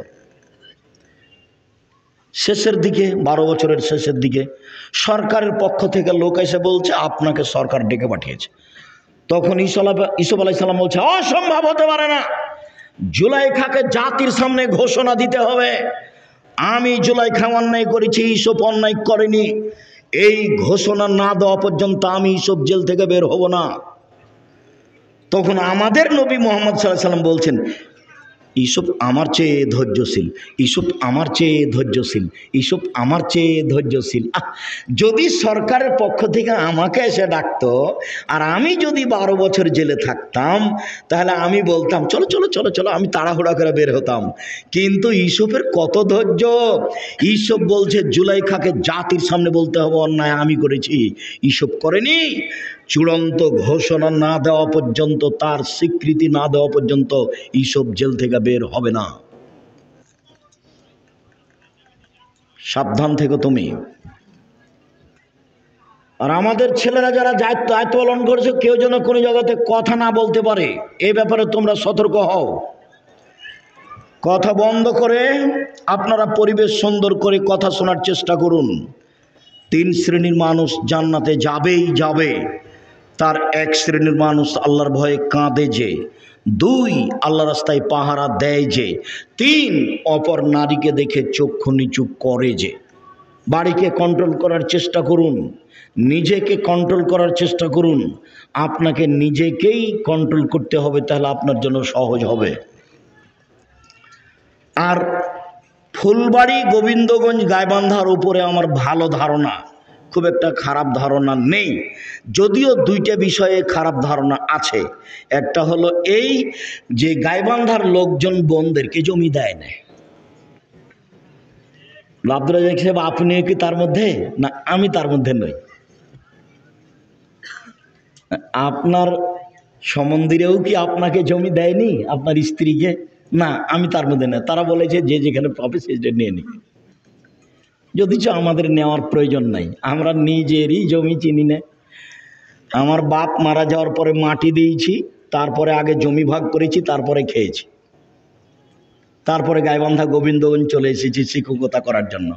শেষের দিকে, 12 বছরের শেষের দিকে সরকারের পক্ষ থেকে লোক এসে বলছে, আপনাকে সরকার ডেকে পাঠিয়েছে। তখন ইসুফ আলাইহিস সালাম বলছে, অসম্ভব হতে পারে না, জুলাইখাকে জাতির সামনে ঘোষণা দিতে হবে, আমি জুলাইখা অন্যায় করেছি, ইসুফ অন্যায় করেনি। এই ঘোষণা না দেওয়া পর্যন্ত আমি ইসুফ জেল থেকে বের হব না। তখন আমাদের নবী মুহাম্মদ সাল্লাল্লাহু আলাইহি ওয়াসাল্লাম বলছেন, ইসুফ আমার চেয়ে ধৈর্যশীল, ইসুফ আমার চেয়ে ধৈর্যশীল, ইসুফ আমার চেয়ে ধৈর্যশীল। যদি সরকারের পক্ষ থেকে আমাকে এসে ডাকতো আর আমি যদি 12 বছর জেলে থাকতাম, তাহলে আমি বলতাম চলো চলো চলো চলো, আমি তাড়াহুড়া করে বের হতাম। কিন্তু ইসুফের কত ধৈর্য! ইসুফ বলছে জুলাইখাকে জাতির সামনে বলতে হবে অন্যায় আমি করেছি, ইসুফ করেনি। চূড়ান্ত ঘোষণা না দেওয়া পর্যন্ত, তার স্বীকৃতি না দেওয়া পর্যন্ত এইসব জেল থেকে বের হবে না। সাবধান থেকো তুমি। আর আমাদের ছেলেরা যারা দায়িত্ব পালন করেছে, কেউ যেন কোনো জায়গাতে কথা না বলতে পারে, এ ব্যাপারে তোমরা সতর্ক হও। কথা বন্ধ করে আপনারা পরিবেশ সুন্দর করে কথা শোনার চেষ্টা করুন। 3 শ্রেণীর মানুষ জান্নাতে যাবেই যাবে। তার 1 শ্রেণীর মানুষ আল্লাহর ভয়ে কাঁদে যে, 2 আল্লাহ রাস্তায় পাহারা দেয় যে, 3 অপর নারীকে দেখে চক্ষু নিচু করে যে। বাড়িকে কন্ট্রোল করার চেষ্টা করুন, নিজেকে কন্ট্রোল করার চেষ্টা করুন। আপনাকে নিজেকেই কন্ট্রোল করতে হবে, তাহলে আপনার জন্য সহজ হবে। আর ফুলবাড়ি, গোবিন্দগঞ্জ, গাইবান্ধার উপরে আমার ভালো ধারণা, খুব একটা খারাপ ধারণা নেই, যদিও 2টা বিষয়ে খারাপ ধারণা আছে। একটা হলো এই যে গাইবান্ধার লোকজন বোনদেরকে জমি দেয় না। আব্দুল রাজ্জাক সাহেব, আপনি কি তার মধ্যে? না, আমি তার মধ্যে নই। আপনার সমন্দিরেও কি আপনাকে জমি দেয়নি, আপনার স্ত্রীকে? না, আমি তার মধ্যে না। তারা বলেছে যে যেখানে পাবে সেটা নিয়ে নি, যদিচ আমাদের নেওয়ার প্রয়োজন নাই, আমরা নিজেরই জমি চিনি না। আমার বাপ মারা যাওয়ার পরে মাটি দিয়েছি, তারপরে আগে জমি ভাগ করেছি, তারপরে খেয়েছি, তারপরে গাইবান্ধা গোবিন্দগঞ্জ চলে এসেছি শিক্ষকতা করার জন্য।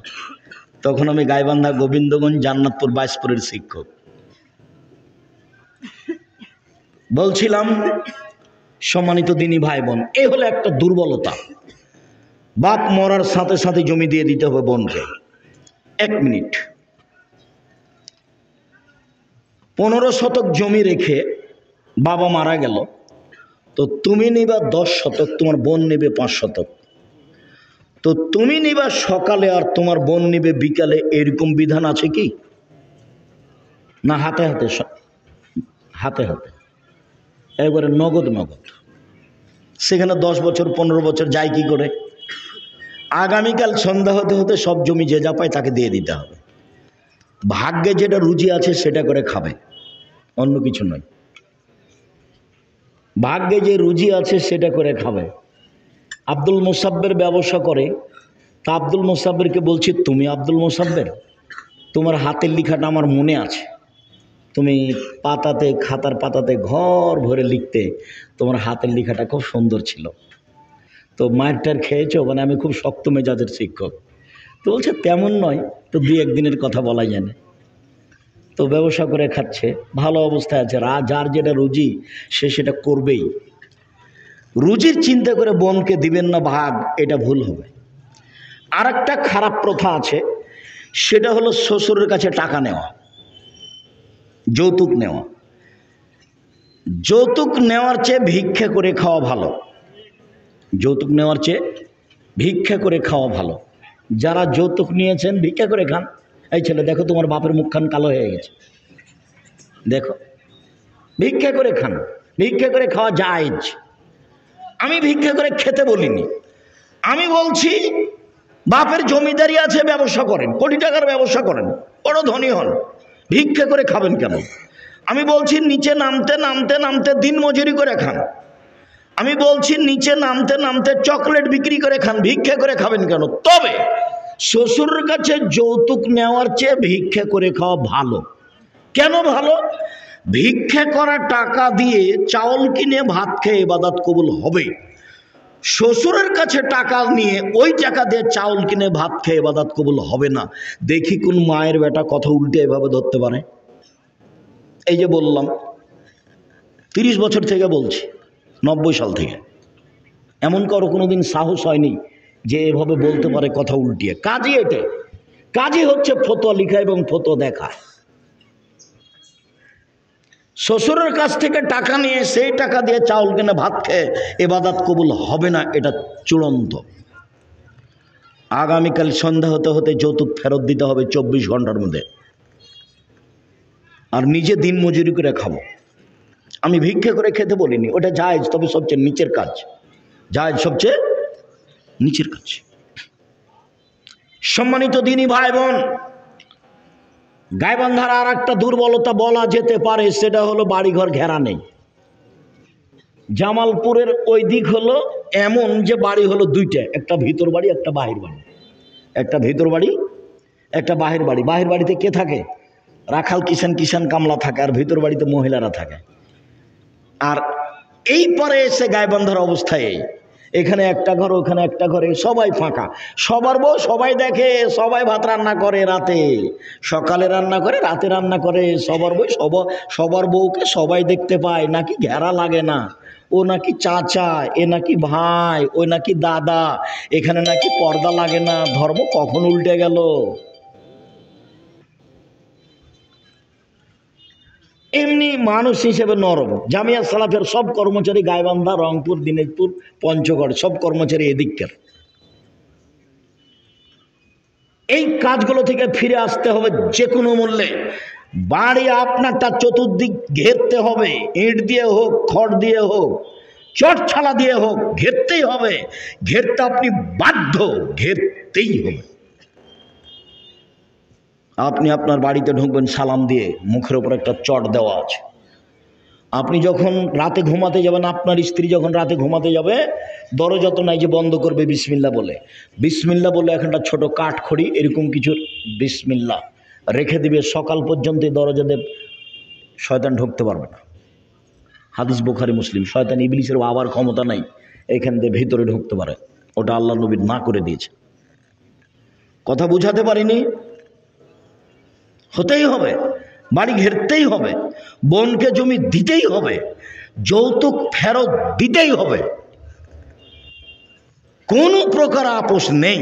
তখন আমি গাইবান্ধা গোবিন্দগঞ্জ জান্নাতপুর বাইশপুরের শিক্ষক। বলছিলাম, সম্মানিত দিনী ভাই বোন, এই হলো একটা দুর্বলতা। বাপ মরার সাথে সাথে জমি দিয়ে দিতে হবে বোনকে। 1 মিনিট, 15 শতক জমি রেখে বাবা মারা গেল, তো তুমি নিবা 10 শতক, তোমার বোন নেবে 5 শতক। তো তুমি নিবা সকালে আর তোমার বোন নিবে বিকালে, এরকম বিধান আছে কি? না হাতে হাতে, হাতে হাতে, একবারে নগদ নগদ। সেখানে 10 বছর 15 বছর যায় কি করে? আগামীকাল সন্ধ্যা হতে হতে সব জমি যে যা পায় তাকে দিয়ে দিতে হবে। ভাগ্যে যেটা রুচি আছে সেটা করে খাবে, অন্য কিছু নয়। ভাগ্যে যে রুচি আছে সেটা করে খাবে। আব্দুল মোসাব্বের ব্যবসা করে, তা আব্দুল মোসাব্বেরকে বলছি, তুমি আব্দুল মোসাব্বের, তোমার হাতের লেখাটা আমার মনে আছে, তুমি পাতাতে, খাতার পাতাতে ঘর ভরে লিখতে, তোমার হাতের লেখাটা খুব সুন্দর ছিল। তো মায়েরটার খেয়েছো? মানে আমি খুব শক্ত মেজাজের শিক্ষক। তো বলছে তেমন নয়, তো 2-1 দিনের কথা বলা যায় না। তো ব্যবসা করে খাচ্ছে, ভালো অবস্থায় আছে। যার যেটা রুজি সে সেটা করবেই। রুজির চিন্তা করে বোনকে দিবেন না ভাগ, এটা ভুল হবে। আর একটা খারাপ প্রথা আছে, সেটা হলো শ্বশুরের কাছে টাকা নেওয়া, যৌতুক নেওয়া। যৌতুক নেওয়ার চেয়ে ভিক্ষা করে খাওয়া ভালো। যৌতুক নেওয়ার চেয়ে ভিক্ষা করে খাওয়া ভালো। যারা যৌতুক নিয়েছেন ভিক্ষা করে খান। এই ছেলে দেখো, তোমার বাপের মুখখান কালো হয়ে গেছে, দেখো, ভিক্ষা করে খান। ভিক্ষা করে খাওয়া জায়েজ। আমি ভিক্ষা করে খেতে বলিনি, আমি বলছি বাপের জমিদারি আছে, ব্যবসা করেন, কোটি টাকার ব্যবসা করেন, বড় ধনী হন, ভিক্ষা করে খাবেন কেন? আমি বলছি নিচে নামতে নামতে নামতে দিন মজুরি করে খান। আমি বলছি নিচে নামতে নামতে চকলেট বিক্রি করে খান, ভিক্ষা করে খাবেন কেন? তবে শ্বশুরের কাছে যৌতুক নেওয়ার চেয়ে ভিক্ষা করে খাওয়া ভালো। কেন ভালো? ভিক্ষা করা টাকা দিয়ে চাউল কিনে ভাত খেয়ে ইবাদত কবুল হবে। শ্বশুরের কাছে টাকা নিয়ে ওই টাকা দিয়ে চাউল কিনে ভাত খেয়ে ইবাদত কবুল হবে না। দেখি কোন মায়ের বেটা কথা উল্টে এভাবে ধরতে পারে। এই যে বললাম, 30 বছর থেকে বলছি, 90 সাল থেকে। এমন কারো কোনোদিন সাহস হয়নি যে এভাবে বলতে পারে কথা উল্টিয়ে। কাজই এটা, কাজই হচ্ছে ফতোয়া লিখা এবং ফতোয়া দেখা। শ্বশুরের কাছ থেকে টাকা নিয়ে সেই টাকা দিয়ে চাউল কিনে ভাত খেয়ে ইবাদত কবুল হবে না, এটা চূড়ান্ত। আগামীকাল সন্ধ্যা হতে হতে যৌতুক ফেরত দিতে হবে 24 ঘন্টার মধ্যে। আর নিজে দিন মজুরি করে খাবো। আমি ভিক্ষা করে খেতে বলিনি, ওটা জায়েজ, তবে সবচেয়ে নিচের কাজ। জায়েজ সবচেয়ে নিচের কাজ। সম্মানিত দিনী ভাই বোন, গাইবান্ধার আর একটা দুর্বলতা বলা যেতে পারে, সেটা হলো বাড়িঘর ঘেরা নেই। জামালপুরের ওই দিক হলো এমন যে বাড়ি হলো দুইটা, একটা ভিতর বাড়ি একটা বাহির বাড়ি, একটা ভিতর বাড়ি একটা বাহির বাড়ি। বাহির বাড়িতে কে থাকে? রাখাল কিষান কামলা থাকে, আর ভিতর বাড়িতে মহিলারা থাকে। আর এই পরে এসে গাইবান্ধার অবস্থায় এখানে একটা ঘর, ওখানে একটা ঘরে, সবাই ফাঁকা, সবার বউ সবাই দেখে, সবাই ভাত রান্না করে রাতে, সকালে রান্না করে, রাতে রান্না করে, সবার বউ সবার বউকে সবাই দেখতে পায়। নাকি ঘেরা লাগে না, ও নাকি চাচা, এ নাকি ভাই, ও নাকি দাদা, এখানে নাকি পর্দা লাগে না। ধর্ম কখন উল্টে গেল? এমনি মানুষ হিসেবে নরম। জামিয়া সালাফের সব কর্মচারী গাইবান্ধা, রংপুর, দিনাজপুর, পঞ্চগড়, সব কর্মচারী এদিককার। এই কাজগুলো থেকে ফিরে আসতে হবে যে কোনো মূল্যে। বাড়ি আপনারটা চতুর্দিক ঘেরতে হবে, ইট দিয়ে হোক, খড় দিয়ে হোক, চটছালা দিয়ে হোক, ঘেরতেই হবে। ঘেরতে আপনি বাধ্য, ঘেরতেই হবে। আপনি আপনার বাড়িতে ঢুকবেন সালাম দিয়ে, মুখের ওপর একটা চট দেওয়া আছে। আপনি যখন রাতে ঘুমাতে যাবেন, আপনার স্ত্রী যখন রাতে ঘুমাতে যাবে, দরজা তো নাই যে বন্ধ করবে বিসমিল্লা বলে। বিসমিল্লা বলে একটা ছোট কাঠ খড়ি এরকম কিছু বিসমিল্লা রেখে দিবে, সকাল পর্যন্ত দরজা দেব, শয়তান ঢুকতে পারবে না। হাদিস বুখারী মুসলিম। শয়তান ইবলিসের আবার ক্ষমতা নাই এখান দিয়ে ভিতরে ঢুকতে পারে, ওটা আল্লাহ নবী না করে দিয়েছে। কথা বুঝাতে পারিনি? হতেই হবে, বাড়ি ঘেরতেই হবে, বোনকে জমি দিতেই হবে, যৌতুক ফেরত দিতেই হবে, কোনো প্রকার আপোষ নেই।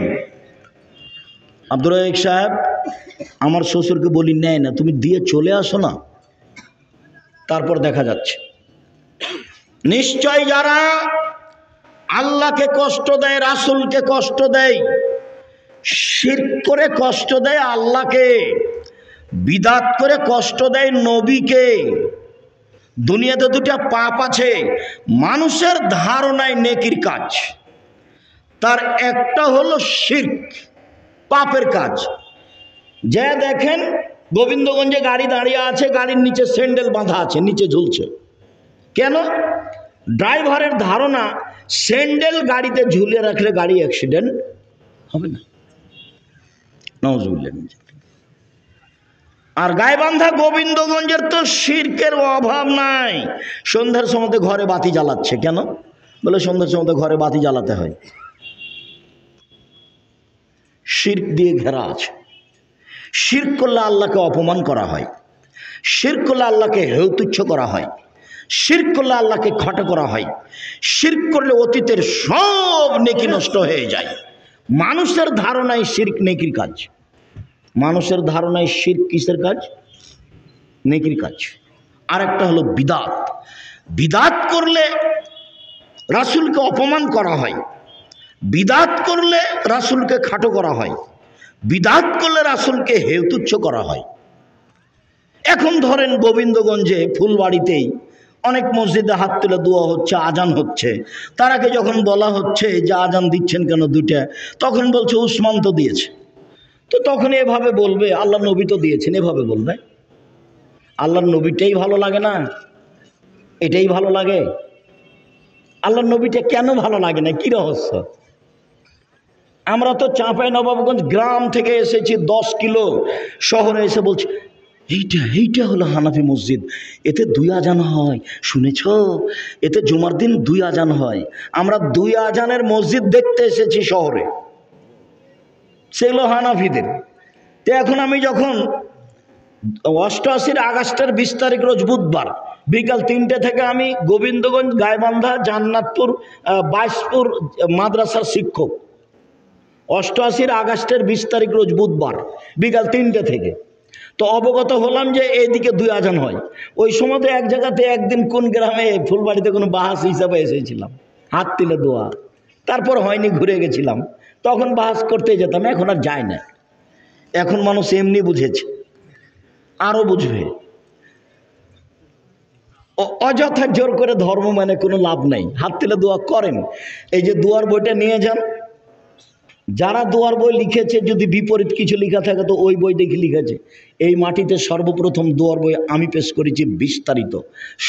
আব্দুর রাজ্জাক সাহেব আমার শ্বশুরকে বলি, নেয় না, তুমি দিয়ে চলে আসো না, তারপর দেখা যাচ্ছে। নিশ্চয় যারা আল্লাহকে কষ্ট দেয়, রাসূলকে কষ্ট দেয়, শিরক করে কষ্ট দেয় আল্লাহকে, বিদাত করে কষ্ট দেয় নবীকে। দুনিয়াতে দুটা পাপ আছে মানুষের ধারণায় নেকির কাজ, তার একটা হলো শিরক, পাপের কাজ। যে দেখেন গোবিন্দগঞ্জে গাড়ি দাঁড়িয়ে আছে, গাড়ির নিচে স্যান্ডেল বাঁধা আছে, নিচে ঝুলছে কেন? ড্রাইভারের ধারণা স্যান্ডেল গাড়িতে ঝুলিয়ে রাখলে গাড়ি অ্যাক্সিডেন্ট হবে না। নাউজুবিল্লাহ। আর গাইবান্ধা গোবিন্দগঞ্জের তো শিরকের অভাব নাই। সন্ধ্যার সময় ঘরে বাতি জ্বালাচ্ছে কেন? বলে সন্ধ্যার সময় ঘরে বাতি জ্বালাতে হয়। শিরক দিয়ে ঘেরা আছে। শিরক করলে আল্লাহকে অপমান করা হয়, শিরক করলে আল্লাহকে হেয়তুচ্ছ করা হয়, শিরক করলে আল্লাহকে খাটো করা হয়, শিরক করলে অতীতের সব নেকি নষ্ট হয়ে যায়। মানুষের ধারণায় শিরক নেকির কাজ, মানুষের ধারণায় শিরক কিসের কাজ? নেকির কাজ। আর একটা হলো বিদাত। বিদাত করলে রাসূলকে অপমান করা হয়, বিদাত করলে রাসূলকে খাটো করা হয়, বিদাত করলে রাসূলকে হেয়তুচ্ছ করা হয়। এখন ধরেন গোবিন্দগঞ্জে ফুলবাড়িতেই অনেক মসজিদে হাত তুলে দোয়া হচ্ছে, আজান হচ্ছে, তার আগে যখন বলা হচ্ছে যে আজান দিচ্ছেন কেন দুইটা, তখন বলছে উসমান তো দিয়েছে। তো তখন এভাবে বলবে আল্লাহ নবী তো দিয়েছেন, এভাবে বলবে। আল্লাহর নবীটাই ভালো লাগে না? এটাই ভালো লাগে? আল্লাহর নবীটা কেন ভালো লাগে না? কি রহস্য? আমরা তো চাঁপাইনবাবগঞ্জ গ্রাম থেকে এসেছি 10 কিলো, শহরে এসে বলছি এইটা হলো হানাফি মসজিদ, এতে 2 আজান হয়, শুনেছ? এতে জুমার দিন 2 আজান হয়। আমরা 2 আজানের মসজিদ দেখতে এসেছি শহরে, সেগুলো হানাফিদের। তো এখন আমি যখন 88 আগস্টের 20 তারিখ রোজ বুধবার বিকাল 3টে থেকে আমি গোবিন্দগঞ্জ, গাইবান্ধা, জান্নাতপুর, বাইশপুর মাদ্রাসার শিক্ষক। 88 আগস্টের 20 তারিখ রোজ বুধবার বিকাল 3টে থেকে তো অবগত হলাম যে এইদিকে 2 আজান হয়। ওই সময় তো এক জায়গাতে একদিন কোন গ্রামে ফুলবাড়িতে কোনো বাহাস হিসাবে এসেছিলাম, হাত তুলে দোয়া, তারপর হয়নি, ঘুরে গেছিলাম, তখন বাহাস করতে যেতাম, এখন আর যায় না। এখন মানুষ এমনি বুঝেছে, আরও বুঝবে। অযথা জোর করে ধর্ম মানে কোনো লাভ নাই। হাত তুলে দোয়া করেন, এই যে দোয়ার বইটা নিয়ে যান, যারা দোয়ার বই লিখেছে যদি বিপরীত কিছু লেখা থাকে তো ওই বই দেখে লিখেছে। এই মাটিতে সর্বপ্রথম দোয়ার বই আমি পেশ করেছি বিস্তারিত,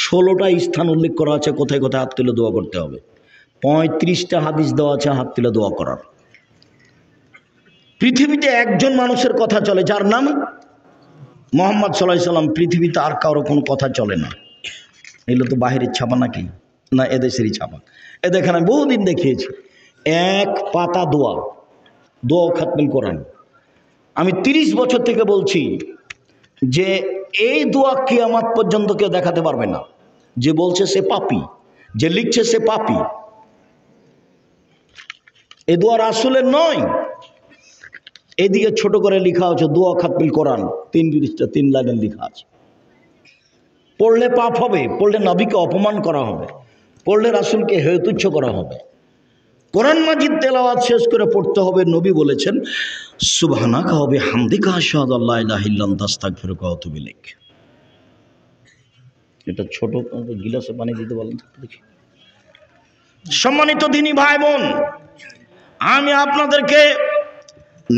16টা স্থান উল্লেখ করা আছে কোথায় কোথায় হাত তুলে দোয়া করতে হবে, 35টা হাদিস দেওয়া আছে হাত তুলে দোয়া করার। পৃথিবীতে একজন মানুষের কথা চলে যার নাম মোহাম্মদ সাল্লাল্লাহু আলাইহি সাল্লাম, পৃথিবীতে আর কারো কোনো কথা চলে না। এগুলো তো বাহিরের ছাপা নাকি, না এদেশেরই ছাপা। এ দেখেন আমি বহুদিন দেখিয়েছি, এক পাতা দোয়া, দোয়া খাতমুল কোরআন। আমি 30 বছর থেকে বলছি যে এই দোয়া কিয়ামত পর্যন্ত কেউ দেখাতে পারবে না। যে বলছে সে পাপী, যে লিখছে সে পাপী। এই দোয়া রাসূলের নয়। এদিকে ছোট করে লেখা আছে দোয়া খাতমুল কোরআন, 3 পৃষ্ঠা 3 লাইনে লেখা আছে। পড়লে পাপ হবে, পড়লে নবীকে অপমান করা হবে, পড়লে রাসূলকে হেয় তুচ্ছ করা হবে। কোরআন মাজিদ তেলাওয়াত শেষ করে পড়তে হবে। নবী বলেছেন সুবহানাকা ওয়া বিহামদিকা আশহাদু আল্লা ইলাহা ইল্লা আনতা আস্তাগফিরুকা ওয়া আতুবু ইলাইক। এটা ছোট গিলাসে পানি দিতে বলেন দেখি। সম্মানিত দিনী ভাই বোন, আমি আপনাদেরকে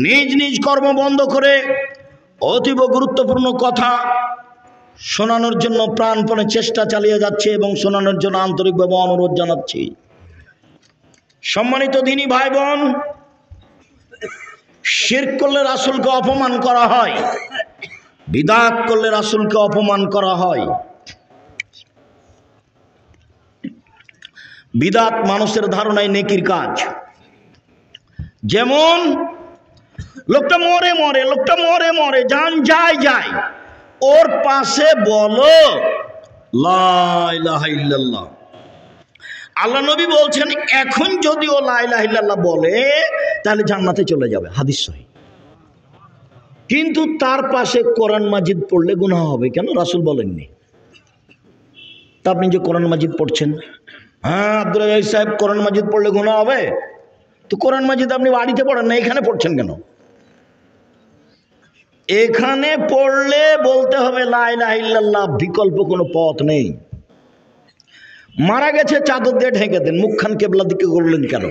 নিজ নিজ কর্ম বন্ধ করে অতীব গুরুত্বপূর্ণ কথা শোনানোর জন্য প্রাণপণে চেষ্টা চালিয়ে যাচ্ছে এবং শোনানোর জন্য আন্তরিকভাবে অনুরোধ জানাচ্ছি। সম্মানিত দিনী ভাই বোন, শিরক করলে রাসূলকে অপমান করা হয়, বিদআত করলে রাসূলকে অপমান করা হয়। বিদআত মানুষের ধারণায় নেকির কাজ। যেমন লোকটা মরে মরে, লোকটা মরে মরে, জান যায় যায়, ওর পাশে বলো লা ইলাহা ইল্লাল্লাহ। আল্লাহ নবী বলছেন এখন যদি ও লা ইলাহা ইল্লাল্লাহ বলে তাহলে জান্নাতে চলে যাবে, হাদিস সহিহ। কিন্তু তার পাশে কোরআন মাজিদ পড়লে গুনাহ হবে, কেন? রাসূল বলেননি। তা আপনি যে কোরআন মাজিদ পড়ছেন, হ্যাঁ আব্দুল রাজ্জাক সাহেব কোরআন মাজিদ পড়লে গুনাহ হবে, তো কোরআন মাজিদ আপনি বাড়িতে পড়েন না, এখানে পড়ছেন কেন? এখানে পড়লে বলতে হবে লা ইলাহা ইল্লাল্লাহ, বিকল্প কোনো পথ নেই। মারা গেছে চাদর দিয়ে ঢেকে দেন, মুখখান কেবলা দিকে করলেন কেন?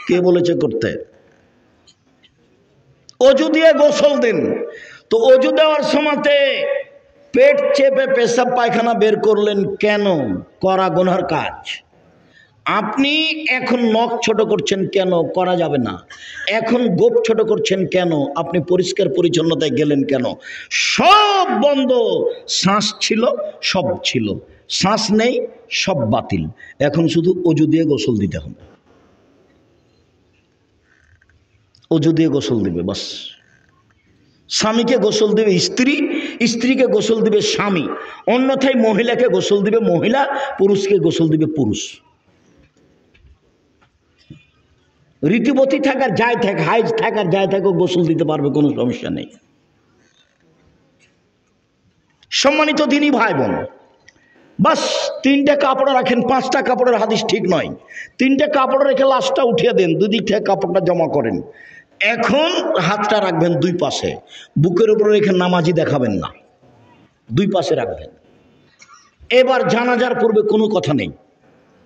কে বলেছে করতে? অজু দিয়ে গোসল দিন, তো অজু দেওয়ার সময়তে পেট চেপে পেশাব পায়খানা বের করলেন কেন? করা গুনার কাজ। আপনি এখন নখ ছোট করছেন কেন? করা যাবে না। এখন গোপ ছোট করছেন কেন? আপনি পরিষ্কার পরিচ্ছন্নতায় গেলেন কেন? সব বন্ধ, শ্বাস ছিল সব ছিল, শ্বাস নেই সব বাতিল। এখন শুধু অজু দিয়ে গোসল দিতে হবে, অজু দিয়ে গোসল দিবে বাস। স্বামীকে গোসল দিবে স্ত্রী, স্ত্রীকে গোসল দিবে স্বামী, অন্যথায় মহিলাকে গোসল দিবে মহিলা, পুরুষকে গোসল দিবে পুরুষ। ঋতুবতী থাকার যায় থাক, হাইজ থাকার যায় থাকো, গোসল দিতে পারবে, কোনো সমস্যা নেই। সম্মানিত দিনী ভাই বোন, বাস 3টে কাপড় রাখেন, 5টা কাপড়ের হাদিস ঠিক নয়। 3টে কাপড় রেখে লাশটা উঠিয়ে দেন, দুই দিক থেকে কাপড়টা জমা করেন। এখন হাতটা রাখবেন 2 পাশে, বুকের উপরে রেখে নামাজি দেখাবেন না, 2 পাশে রাখবেন। এবার জানাজার পূর্বে কোনো কথা নেই,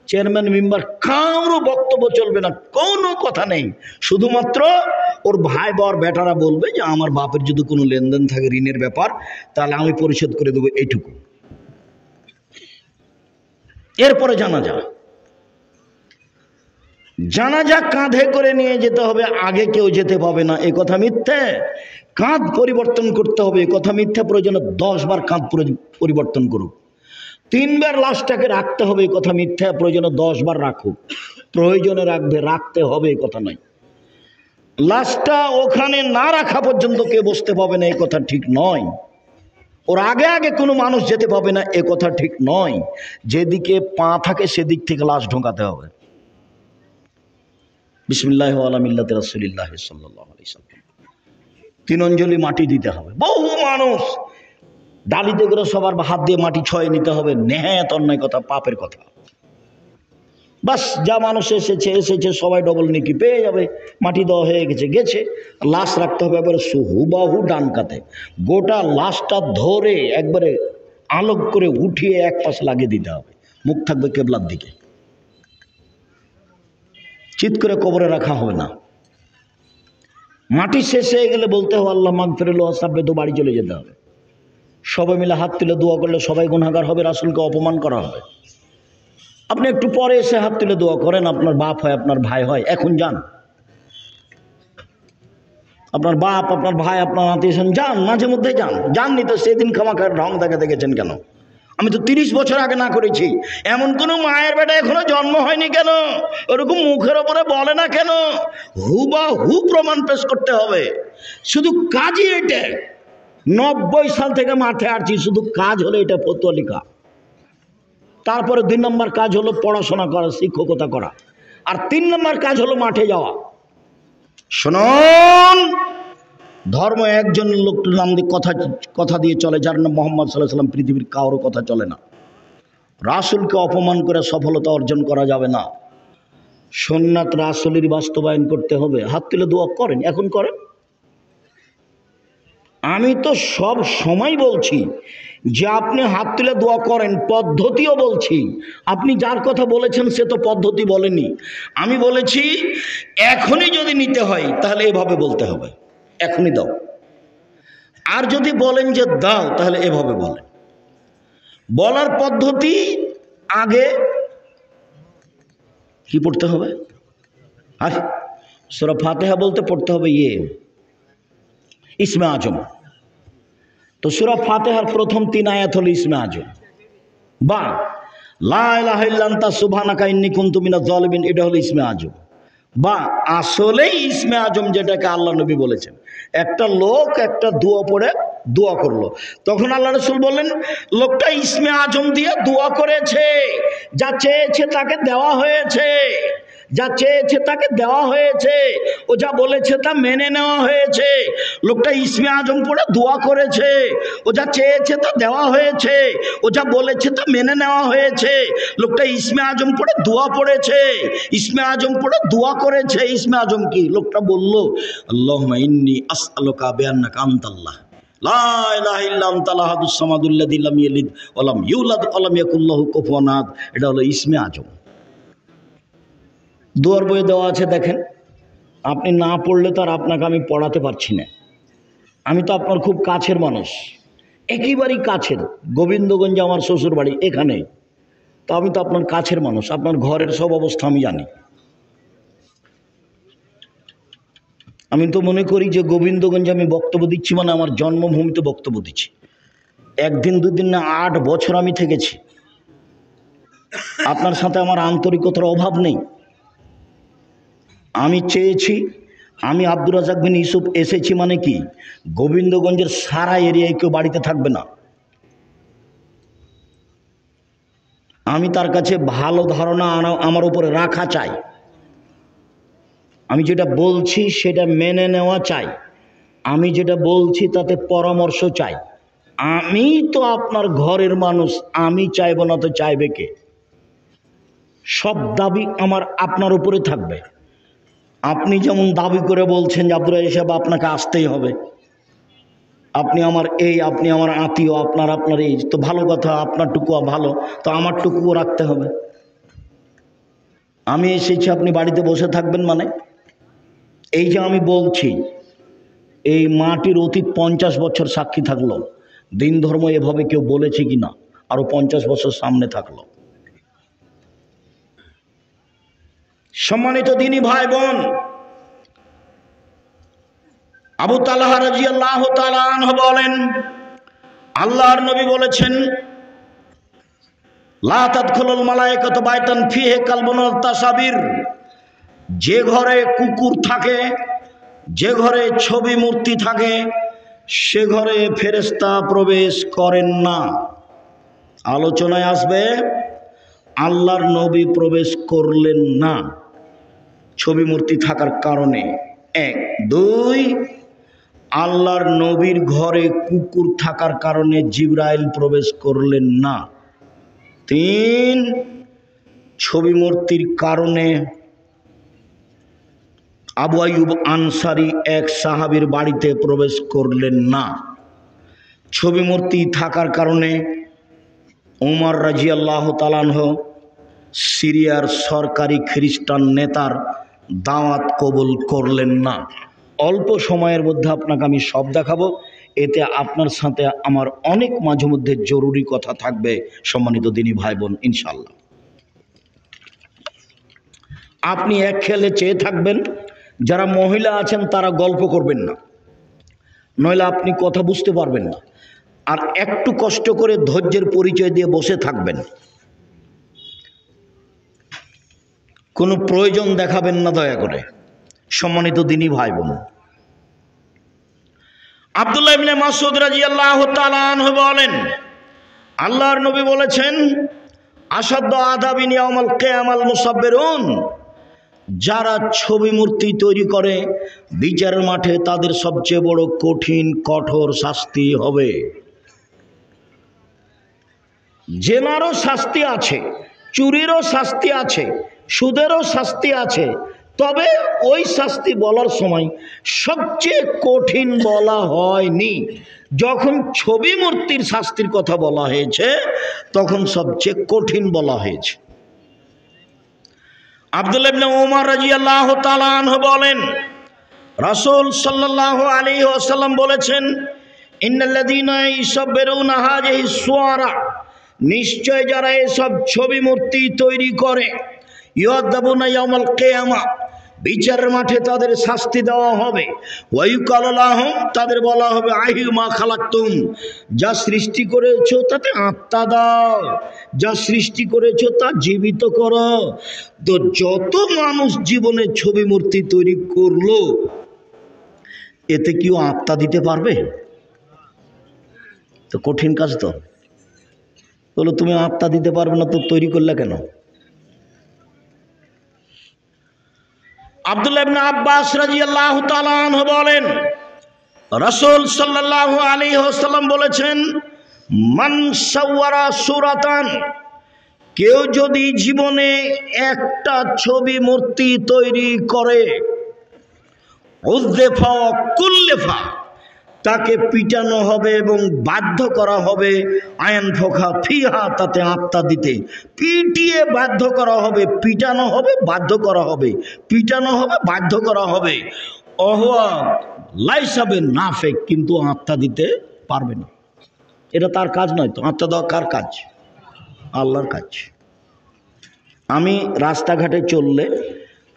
চেয়ারম্যান মেম্বার কারো বক্তব্য চলবে না, কোনো কথা নেই। শুধুমাত্র ওর ভাই বা ওর বেটারা বলবে যে আমার বাপের যদি কোনো লেনদেন থাকে ঋণের ব্যাপার, তাহলে আমি পরিশোধ করে দেবো, এইটুকু। এরপরে জানাজা, জানাজা কাঁধে করে নিয়ে যেতে হবে, আগে কেউ যেতে পাবে না, এ কথা মিথ্যে। কাঁধ পরিবর্তন করতে হবে, এ কথা মিথ্যা। প্রয়োজনে 10 বার কাঁধ পরিবর্তন করুক। 3 বার লাশটাকে রাখতে হবে, এ কথা মিথ্যা। প্রয়োজনে 10 বার রাখুক, প্রয়োজনে রাখবে, রাখতে হবে, এ কথা নয়। লাশটা ওখানে না রাখা পর্যন্ত কে বসতে পাবে না, এ কথা ঠিক নয়। ওর আগে আগে কোনো মানুষ যেতে পাবে না, এ কথা ঠিক নয়। যেদিকে পা থাকে সেদিক থেকে লাশ ঢোকাতে হবে। বিসমিল্লাহি ওয়া আলা মিল্লাতি রাসূলিল্লাহি সাল্লাল্লাহু আলাইহি সাল্লাম। 3 অঞ্জলি মাটি দিতে হবে। বহু মানুষ ডালিতে করে সবার হাত দিয়ে মাটি ছয়ে নিতে হবে, নেহাত অন্যায় কথা, পাপের কথা। বাস যা মানুষ এসেছে এসেছে, সবাই ডবল নেকি পেয়ে যাবে, মাটি দেওয়া হয়ে গেছে গেছে। লাশ রাখতে হবে এবারে হুবাহু ডান কাতে, গোটা লাশটা ধরে একবারে আলোক করে উঠিয়ে এক পাশে লাগিয়ে দিতে হবে, মুখ থাকবে কেবলার দিকে। চিৎ করে কবরে রাখা হবে না। মাটি শেষ হয়ে গেলে বলতে হবে আল্লাহ মাগফিরুল ওয়াসাব্বে, তো বাড়ি চলে যেতে হবে। সবাই মিলে হাত তুলে দোয়া করলে সবাই গুনাহগার হবে, রাসূলকে অপমান করা হবে। আপনি একটু পরে এসে হাত তুলে দোয়া করেন, আপনার বাপ হয়, আপনার ভাই হয়, এখন যান। আপনার বাপ, আপনার ভাই, আপনার আত্মীয়স্বজন যান, মাঝে মধ্যে যান। যাননি তো সেদিন খামাখার ঢং দেখাতে গেছেন কেন? আমি তো 30 বছর আগে না করেছি। এমন কোনো মায়ের বেটা এখনো জন্ম হয়নি কেন? ওরকম মুখের ওপরে বলে না কেন? হুবাহু প্রমাণ পেশ করতে হবে। শুধু কাজই এটা। 90 সাল থেকে মাঠে আসছি, শুধু কাজ হলো এটা ফতোয়া লেখা। তারপরে 2 নম্বর কাজ হলো পড়াশোনা করা, শিক্ষকতা করা। আর 3 নম্বর কাজ হলো মাঠে যাওয়া। শুনুন, ধর্ম একজন লোকটির নাম দিয়ে কথা দিয়ে চলে, যার নাম মুহাম্মদ সাল্লাল্লাহু আলাইহি ওয়াসাল্লাম। পৃথিবীর কারো কথা চলে না। রাসূলকে অপমান করে সফলতা অর্জন করা যাবে না। সুন্নাত রাসূলের বাস্তবায়ন করতে হবে। হাত তুলে দোয়া করেন, এখন করেন। আমি তো সব সময় বলছি যে আপনি হাত তুলে দোয়া করেন, পদ্ধতিও বলছি। আপনি যার কথা বলেছেন সে তো পদ্ধতি বলেনি। আমি বলেছি এখনই যদি নিতে হয় তাহলে এভাবে বলতে হবে, এখনই দাও। আর যদি বলেন যে দাও, তাহলে এভাবে বলেন। বলার পদ্ধতি, আগে কি পড়তে হবে? আর সূরা ফাতিহা বলতে পড়তে হবে ইসমে আজম। তো সূরা ফাতিহার প্রথম 3 আয়াত হলো ইসমে আজম। বা লা ইলাহা ইল্লা আনতা সুবহানাকা ইন্নী কুনতু মিনাজ জালিমিন, এটা হলো ইসমে আজম। বা আসলেই ইসমে আজম, যেটাকে আল্লাহ নবী বলেছেন। একটা লোক একটা দোয়া পড়ে দোয়া করলো, তখন আল্লাহ রাসূল বললেন লোকটা ইসমে আজম দিয়ে দোয়া করেছে, যা চেয়েছে তাকে দেওয়া হয়েছে, যা চেয়েছে তাকে দেওয়া হয়েছে, ও যা বলেছে তা মেনে নেওয়া হয়েছে। লোকটা ইসমে আজম পড়ে দোয়া করেছে, ও যা চেয়েছে তা দেওয়া হয়েছে, ও যা বলেছে তা মেনে নেওয়া হয়েছে। লোকটা ইসমে আজম পড়ে দোয়া পড়েছে, ইসমে আজম পড়ে দোয়া করেছে। ইসমে আজম কি? লোকটা বলল আল্লাহুম্মা ইন্নী আসআলুকা বিআন্নাকা আনতাল্লাহ লা ইলাহা ইল্লা আনতাল আহাদুস সামাদুল্লাযী লাম ইয়ালিদ ওয়া লাম ইউলাদ ওয়া লাম ইয়াকুল লাহু কুফুয়ান আহাদ। এটা হলো ইসমে আজম। দোয়ার বইয়ে দেওয়া আছে, দেখেন। আপনি না পড়লে তো আর আপনাকে আমি পড়াতে পারছি না। আমি তো আপনার খুব কাছের মানুষ, একেবারেই কাছের। গোবিন্দগঞ্জে আমার শ্বশুর বাড়ি, এখানেই। তো আমি তো আপনার কাছের মানুষ, আপনার ঘরের সব অবস্থা আমি জানি। আমি তো মনে করি যে গোবিন্দগঞ্জে আমি বক্তব্য দিচ্ছি মানে আমার জন্মভূমিতে বক্তব্য দিচ্ছি। 1 দিন 2 দিন না, 8 বছর আমি থেকেছি। আপনার সাথে আমার আন্তরিকতার অভাব নেই। আমি চেয়েছি, আমি আব্দুর রাজ্জাক বিন ইউসুফ এসেছি মানে কি, গোবিন্দগঞ্জের সারা এরিয়ায় কেউ বাড়িতে থাকবে না। আমি তার কাছে ভালো ধারণা আমার উপরে রাখা চাই। আমি যেটা বলছি সেটা মেনে নেওয়া চাই। আমি যেটা বলছি তাতে পরামর্শ চাই। আমি তো আপনার ঘরের মানুষ, আমি চাইব না তো চাইবে কে? সব দাবি আমার আপনার উপরে থাকবে। আপনি যেমন দাবি করে বলছেন যে আব্দুর রাজ্জাক সাহেব আপনাকে আসতেই হবে, আপনি আমার এই, আপনি আমার আত্মীয়, আপনার এই, তো ভালো কথা, আপনার টুকুও ভালো, তো আমার টুকুও রাখতে হবে। আমি এসেছি, আপনি বাড়িতে বসে থাকবেন মানে? এই যে আমি বলছি, এই মাটির অতীত 50 বছর সাক্ষী থাকলো, দিন ধর্ম এভাবে কেউ বলেছে কি না, আরো 50 বছর সামনে থাকলো। সম্মানিত দিনী ভাই বোন, আবু তালহা রাদিয়াল্লাহু তাআলা আনহু বলেন, আল্লাহর নবী বলেছেন লা তাদখুলুল মালায়েকাতু বাইতান ফিহি কালবুন ওয়া তাসাবির। যে ঘরে কুকুর থাকে, যে ঘরে ছবি মূর্তি থাকে, সে ঘরে ফেরেশতা প্রবেশ করেন না। আলোচনায় আসবে আল্লাহর নবী প্রবেশ করলেন না ছবি মূর্তি থাকার কারণে। 1 2 আল্লাহর নবীর ঘরে কুকুর থাকার কারণে জিবরাইল প্রবেশ করলেন না। 3 ছবি মূর্তির কারণে আবু আইয়ুব আনসারী এক সাহাবীর বাড়িতে প্রবেশ করলেন না। ছবি মূর্তি থাকার কারণে ওমর রাদিয়াল্লাহু তাআলা আনহু সিরিয়ার সরকারি খ্রিস্টান নেতার দাওয়াত কবুল করলেন না। অল্প সময়ের মধ্যে আপনাকে আমি সব দেখাবো। এতে আপনার সাথে আমার অনেক মাঝে মধ্যে জরুরি কথা থাকবে সম্মানিত দিনী ভাই বোন। ইনশাল্লাহ আপনি এক খেয়ালে চেয়ে থাকবেন, যারা মহিলা আছেন তারা গল্প করবেন না, নইলে আপনি কথা বুঝতে পারবেন না। আর একটু কষ্ট করে ধৈর্যের পরিচয় দিয়ে বসে থাকবেন, কোনো প্রয়োজন দেখাবেন না দয়া করে সম্মানিত দিনী ভাই বোন। আব্দুল্লাহ ইবনে মাসউদ রাদিয়াল্লাহু তাআলা আনহু বলেন, আল্লাহর নবী বলেছেন, আসাদ্দু আযাবিন ইয়াউমাল কিয়ামাল মুসাব্বিরুন, যারা ছবি মূর্তি তৈরি করে বিচারের মাঠে তাদের সবচেয়ে বড় কঠিন কঠোর শাস্তি হবে। জেনারও শাস্তি আছে, চুরিরও শাস্তি আছে, সুদেরও শাস্তি আছে, তবে ওই শাস্তি বলার সময় সবচেয়ে কঠিন বলা হয়নি। যখন ছবি মূর্তির শাস্তির কথা বলা হয়েছে তখন সবচেয়ে কঠিন বলা হয়েছে। আব্দুল্লাহ ইবনে ওমর রাদিয়াল্লাহু তাআলা আনহু বলেন, রাসূল সাল্লাল্লাহু আলাইহি ওয়াসাল্লাম বলেছেন, ইন্নাল্লাযীনা ইউসাব্বিরুনা হাযিহি সুওয়ারা, নিশ্চয় যারা এসব ছবি মূর্তি তৈরি করে, ইউআযাবুনা ইয়াউমাল কিয়ামা, বিচারের মাঠে তাদের শাস্তি দেওয়া হবে। ওয়ায়ুকালু লাহুম, তাদের বলা হবে, আহিউ মা খালাকতুম, যা সৃষ্টি করেছো তাতে আত্মা দাও, যা সৃষ্টি করেছো তা জীবিত করো। তো যত মানুষ জীবনে ছবি মূর্তি তৈরি করলো, এতে কেউ আত্মা দিতে পারবে? তো কঠিন কাজ তো। বলো তুমি আত্মা দিতে পারবে না তো তৈরি করলে কেন? আব্দুল্লাহ ইবনে আব্বাস রাদিয়াল্লাহু তাআলা আনহু বলেন, রাসূল সাল্লাল্লাহু আলাইহি ওয়াসাল্লাম বলেছেন, মান সাওয়ারা সূরাতান, কেউ যদি জীবনে একটা ছবি মূর্তি তৈরি করে, উযফা ওয়া কুল্লিফা, তাকে পিটানো হবে এবং বাধ্য করা হবে, আইন ফোখা ফিহা, তাতে আত্মা দিতে। পিটিয়ে বাধ্য করা হবে, পিটানো হবে, বাধ্য করা হবে, পিটানো হবে, বাধ্য করা হবে। অহুয়া লাইসাবে নাফেক, কিন্তু আত্মা দিতে পারবে না। এটা তার কাজ নয় তো। আত্মা দেওয়া কার কাজ? আল্লাহর কাজ। আমি রাস্তাঘাটে চললে,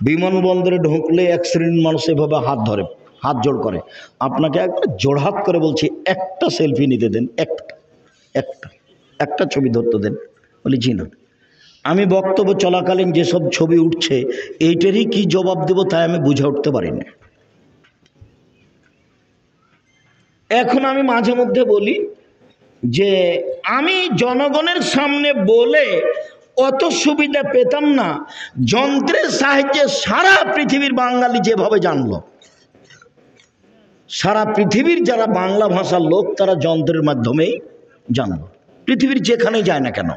বিমানবন্দরে ঢুকলে এক শ্রেণীর মানুষ এভাবে হাত ধরে, হাত জোড় করে। আপনাকে একবার জোড়হাত করে বলছি, একটা সেলফি নিতে দেন, একটা ছবি ধরতে দেন। বলি জি না। আমি বক্তব্য চলাকালীন যেসব ছবি উঠছে, এইটারই কি জবাব দেব তাই আমি বুঝে উঠতে পারি না। এখন আমি মাঝে মধ্যে বলি যে আমি জনগণের সামনে বলে অত সুবিধা পেতাম না, যন্ত্রের সাহায্যে সারা পৃথিবীর বাঙালি যেভাবে জানলো। সারা পৃথিবীর যারা বাংলা ভাষার লোক তারা যন্ত্রের মাধ্যমেই জানলো। পৃথিবীর যেখানেই যায় না কেন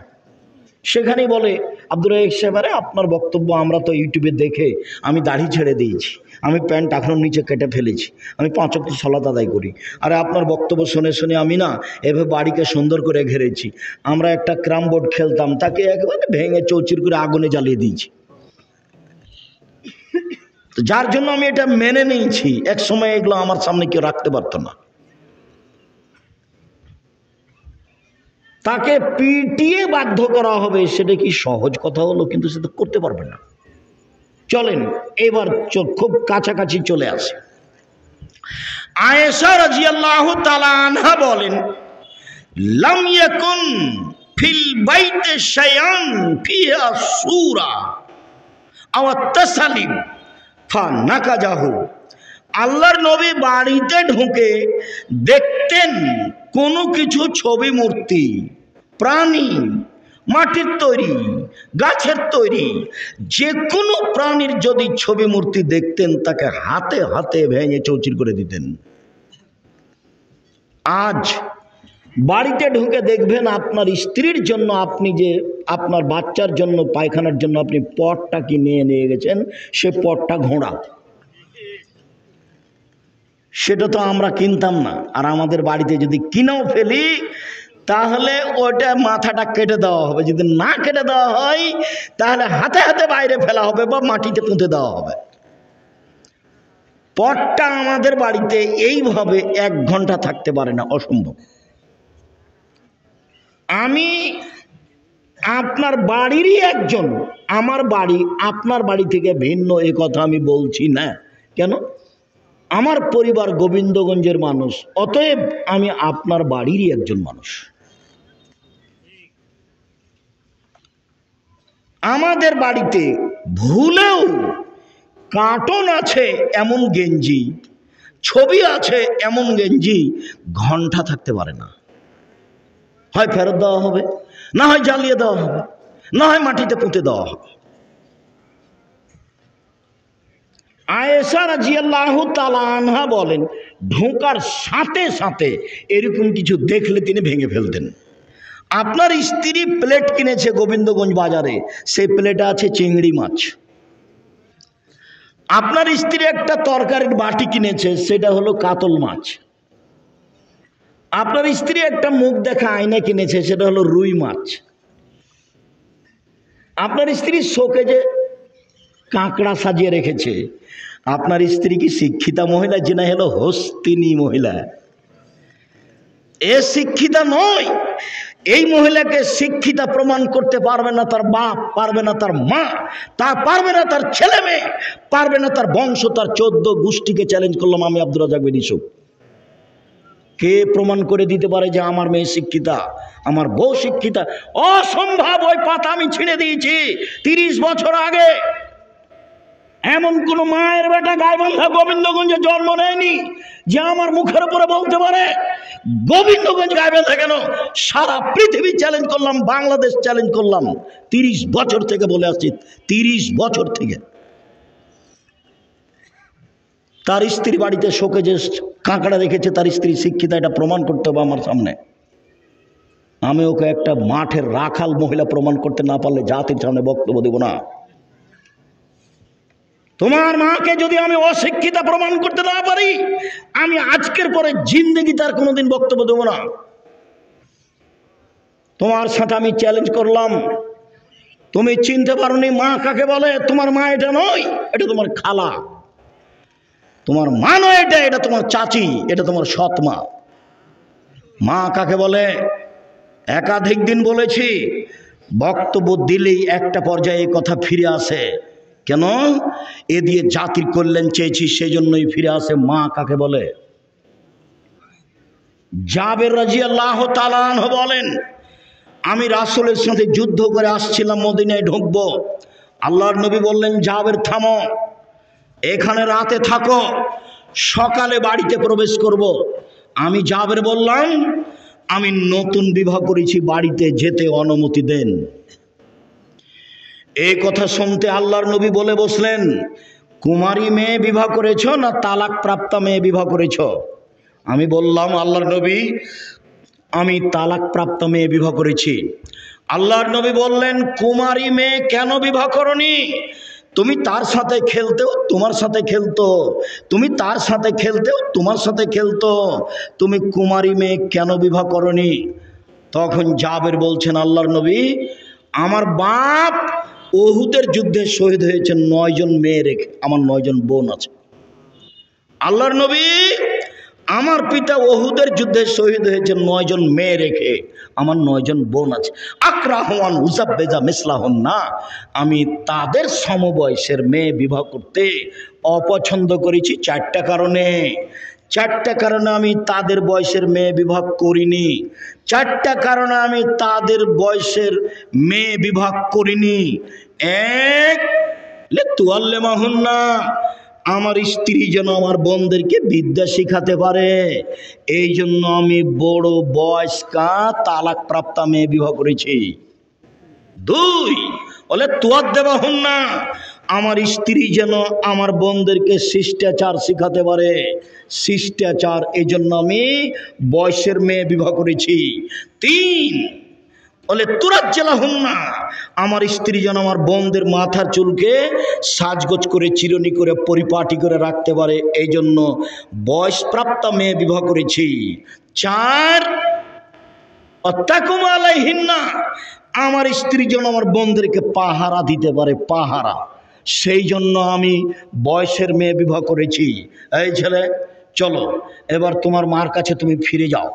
সেখানেই বলে, আব্দুর রাজ্জাক সাহেব, আপনার বক্তব্য আমরা তো ইউটিউবে দেখে, আমি দাড়ি ছেড়ে দিয়েছি, আমি প্যান্ট এখনো নিচে কেটে ফেলেছি, আমি 5 ওয়াক্ত সালাত আদায় করি, আরে আপনার বক্তব্য শুনে শুনে আমি না এভাবে বাড়িকে সুন্দর করে ঘেরেছি। আমরা একটা ক্যারাম বোর্ড খেলতাম, তাকে একেবারে ভেঙে চৌচির করে আগুনে জ্বালিয়ে দিয়েছি। তো যার জন্য আমি এটা মেনে নিয়েছি। এক সময় এগুলো আমার সামনে কেউ রাখতে পারতো না। তাকে পিটিয়ে বাধ্য করা হবে, সেটা কি সহজ কথা হলো? কিন্তু সেটা করতে পারবে না। চলেন এবার খুব কাছাকাছি চলে আসে। আয়েশা রাদিয়াল্লাহু তাআলা আনহা বলেন, লাম ইয়াকুন ফিল বাইতি শাইআন ফিহা সূরা আও তাসালিম ফানাকাজাহু, আল্লাহর নবী বাড়িতে ঢুকে দেখতেন কোনো কিছু ছবি মূর্তি, প্রাণী, মাটির তৈরি, গাছের তৈরি, যে কোনো প্রাণীর যদি ছবি মূর্তি দেখতেন তাকে হাতে হাতে ভেঙে চৌচির করে দিতেন। আজ বাড়িতে ঢুকে দেখবেন আপনার স্ত্রীর জন্য, আপনি যে আপনার বাচ্চার জন্য পায়খানার জন্য আপনি পটটা কিনে নিয়ে গেছেন, সে পটটা ঘোড়া। সেটা তো আমরা কিনতাম না। আর আমাদের বাড়িতে যদি কিনেও ফেলি তাহলে ওটা মাথাটা কেটে দেওয়া হবে, যদি না কেটে দেওয়া হয় তাহলে হাতে হাতে বাইরে ফেলা হবে বা মাটিতে পুঁতে দেওয়া হবে। পরটা আমাদের বাড়িতে এইভাবে 1 ঘন্টা থাকতে পারে না, অসম্ভব। আমি আপনার বাড়িরই একজন, আমার বাড়ি আপনার বাড়ি থেকে ভিন্ন, এ কথা আমি বলছি না। কেন? আমার পরিবার গোবিন্দগঞ্জের মানুষ, অতএব আমি আপনার বাড়িরই একজন মানুষ। আমাদের বাড়িতে ভুলেও কার্টুন আছে এমন গেঞ্জি, ছবি আছে এমন গেঞ্জি ঘন্টা থাকতে পারে না। হয় ফেরত দেওয়া হবে, না হয় জ্বালিয়ে দেওয়া হবে, না হয় মাটিতে পুঁতে দেওয়া হবে। আয়েশা রাদিয়াল্লাহু তাআলা আনহা বলেন, ঢোকার সাথে সাথে এরকম কিছু দেখলে তিনি ভেঙে ফেলতেন। আপনার স্ত্রী প্লেট কিনেছে গোবিন্দগঞ্জ বাজারে, সেই প্লেটে আছে চিংড়ি মাছ। আপনার স্ত্রী একটা তরকারির বাটি কিনেছে, সেটা হলো কাতল মাছ। আপনার স্ত্রী একটা মুখ দেখা আয়না কিনেছে, সেটা হলো রুই মাছ। আপনার স্ত্রী শোকেজে কাঁকড়া সাজিয়ে রেখেছে। আপনার স্ত্রী কি শিক্ষিতা মহিলা? যিনি হলো হস্তিনী মহিলা, এ শিক্ষিতা নয়। এই মহিলাকে শিক্ষিতা প্রমাণ করতে পারবে না তার বাপ, পারবে না তার মা, তা পারবে না তার ছেলে মেয়ে, পারবে না তার বংশ, তার 14 গোষ্ঠীকে চ্যালেঞ্জ করলাম আমি আব্দুর রাজ্জাক বিন ইউসুফ। কে প্রমাণ করে দিতে পারে যে আমার মেয়ে শিক্ষিতা, আমার বউ শিক্ষিতা? অসম্ভব। ওই পাতা আমি ছিঁড়ে দিয়েছি 30 বছর আগে। এমন কোন মায়ের বেটা গাইবান্ধা গোবিন্দগঞ্জে জন্ম নেয়নি যে আমার মুখের উপরে বলতে পারে গোবিন্দগঞ্জ গাইবান্ধা কেন। সারা পৃথিবী চ্যালেঞ্জ করলাম, বাংলাদেশ চ্যালেঞ্জ করলাম। 30 বছর থেকে বলে আসছি, 30 বছর থেকে। তার স্ত্রী বাড়িতে শোকে যে কাঁকড়া রেখেছে, তার স্ত্রী শিক্ষিতা, এটা প্রমাণ করতে হবে আমার সামনে। আমি ওকে একটা মাঠের রাখাল মহিলা প্রমাণ করতে না পারলে জাতির সামনে বক্তব্য দেব না। তোমার মাকে যদি আমি অশিক্ষিতা প্রমাণ করতে না পারি, আমি আজকের পরে জিন্দেগি তার কোনোদিন বক্তব্য দেব না। তোমার সাথে আমি চ্যালেঞ্জ করলাম, তুমি চিনতে পারোনি মা কাকে বলে? তোমার মা এটা নয়, এটা তোমার খালা। তোমার মা নয় এটা, এটা তোমার চাচি, এটা তোমার সৎ মা। মা কাকে বলে একাধিক দিন বলেছি, বক্তব্য দিলেই একটা পর্যায়ে কথা ফিরে আসে। কেন? এ দিয়ে জাতির কল্যাণ চেয়েছি, সেই জন্যই ফিরে আসে। মা কাকে বলে? জাবের রাদিয়াল্লাহু তাআলা আনহু বলেন, আমি রাসূলের সাথে যুদ্ধ করে আসছিলাম, মদিনায় ঢুকবো। আল্লাহর নবী বললেন, জাবের থামো, এখানে রাতে থাকো, সকালে বাড়িতে প্রবেশ করব। আমি জাবের বললাম, আমি নতুন বিবাহ করেছি, বাড়িতে যেতে অনুমতি দেন। এই কথা শুনতে আল্লাহর নবী বলে বসলেন, কুমারী মেয়ে বিবাহ করেছ না তালাক প্রাপ্তা মেয়ে বিবাহ করেছ? আমি বললাম, আল্লাহর নবী, আমি তালাক প্রাপ্তা মেয়ে বিবাহ করেছি। আল্লাহর নবী বললেন, কুমারী মেয়ে কেন বিবাহ করনি? তুমি তার সাথে খেলতেও তোমার সাথে খেলতো, তুমি তার সাথে খেলতেও তোমার সাথে খেলতো, তুমি কুমারী মেয়ে কেন বিবাহ করনি? তখন জাবের বলছেন, আল্লাহর নবী, আমার বাপ উহুদের যুদ্ধে শহীদ হয়েছেন 9 জন মেয়ে রেখে, আমার 9 জন বোন আছে। আল্লাহর নবী, আমার পিতা উহুদের যুদ্ধে শহীদ হয়েছেন 9 জন মেয়ে রেখে, আমার 9 জন বোন আছে। আকরাহুয়ান উজাব্বেজা মিসলাহুন না, আমি তাদের সমবয়সের মেয়ে বিবাহ করতে অপছন্দ করেছি 4টা কারণে। 4টা কারণে আমি তাদের বয়সের মেয়ে বিবাহ করিনি। 4টা কারণে আমি তাদের বয়সের মেয়ে বিবাহ করিনি। 1, লিতুআল্লিমাহুন্না, আমার স্ত্রী যেন আমার বোনদেরকে বিদ্যা শিখাতে পারে, এই জন্য আমি বড় বয়স্কা তালাক প্রাপ্তা মেয়ে বিবাহ করেছি। 2, বলে তুয়াদ্দেবাহুন্না, আমার স্ত্রী যেন আমার বোনদেরকে শিষ্টাচার শিখাতে পারে, শিষ্টাচার, এই জন্য আমি বয়সের মেয়ে বিবাহ করেছি। 3, বলে তুরাজ্জালাহুন্না, আমার স্ত্রী যেন আমার বোনদের মাথার চুলকে সাজগোজ করে চিরুনি করে পরিপাটি করে রাখতে পারে, এই জন্য বয়সপ্রাপ্তা মেয়ে বিবাহ করেছি। 4, অত্যাকুম আলাইহিন্না, আমার স্ত্রী যেন আমার বোনদেরকে পাহারা দিতে পারে, পাহারা, সেই জন্য আমি বয়সের মেয়ে বিবাহ করেছি। এই ছেলে চলো, এবার তোমার মার কাছে তুমি ফিরে যাও।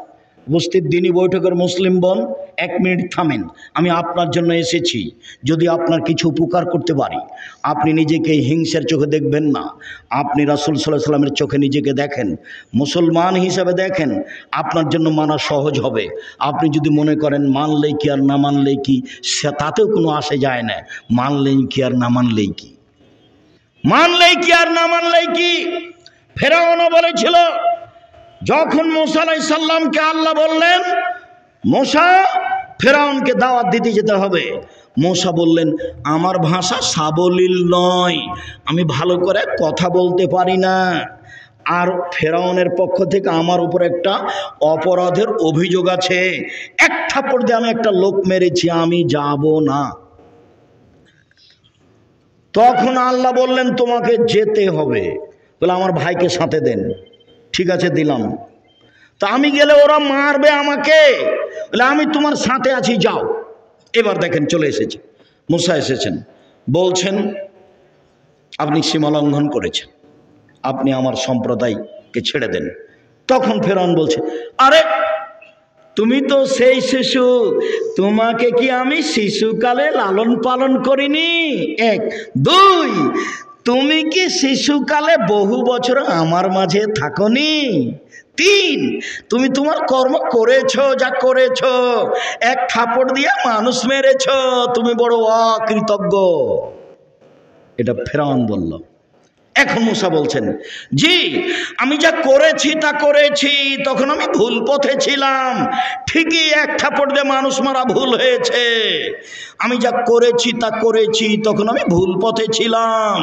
উপস্থিত দিনী বৈঠকের মুসলিম বোন, 1 মিনিট থামেন, আমি আপনার জন্য এসেছি। যদি আপনার কিছু উপকার করতে পারি, আপনি নিজেকে হিংসের চোখে দেখবেন না। আপনি রাসূল সাল্লাল্লাহু আলাইহি সাল্লামের চোখে নিজেকে দেখেন, মুসলমান হিসাবে দেখেন, আপনার জন্য মানা সহজ হবে। আপনি যদি মনে করেন মানলেই কি আর না মানলেই কি, সে তাতেও কোনো আসে যায় না। মানলেই কি আর না মানলেই কি, মানলেই কি আর না মানলেই কি। ফেরাউনও বলেছিল, যখন মূসা আলাইহিস সালামকে আল্লাহ বললেন মূসা ফেরাউনকে দাওয়াত দিতে যেতে হবে, মূসা বললেন আমার ভাষা সাবলীল নয়, আমি ভালো করে কথা বলতে পারি না, আর ফেরাউনের পক্ষ থেকে আমার উপর একটা অপরাধের অভিযোগ আছে, এক থাপ্পড় দিয়ে আমি একটা লোক মেরেছি, আমি যাব না। তখন আল্লাহ বললেন তোমাকে যেতে হবে। বলে আমার ভাইকে সাথে দেন। ঠিক আছে দিলাম। তা আমি গেলে ওরা মারবে আমাকে, বলে আমি তোমার সাথে আছি, যাও। এবার দেখেন চলে এসেছে, মূসা এসেছেন, বলছেন আপনি সীমা লঙ্ঘন করেছেন, আপনি আমার সম্প্রদায়কে ছেড়ে দেন। তখন ফেরাউন বলছে আরে তুমি তো সেই শিশু, তোমাকে কি আমি শিশুকালে লালন পালন করিনি? 1 2 তুমি কি শিশুকালে বহু বছর আমার মাঝে থাকনি? 3 তুমি তোমার কর্ম করেছো, যা করেছো, এক থাপড় দিয়ে মানুষ মেরেছো, তুমি বড় অকৃতজ্ঞ। এটা ফেরাউন বলল। এখন মূসা বলছেন জি আমি যা করেছি তা করেছি, তখন আমি ভুল পথে ছিলাম, ঠিকই এক থাপড় দিয়ে মানুষ মারা ভুল হয়েছে, আমি যা করেছি তা করেছি, তখন আমি ভুল পথে ছিলাম।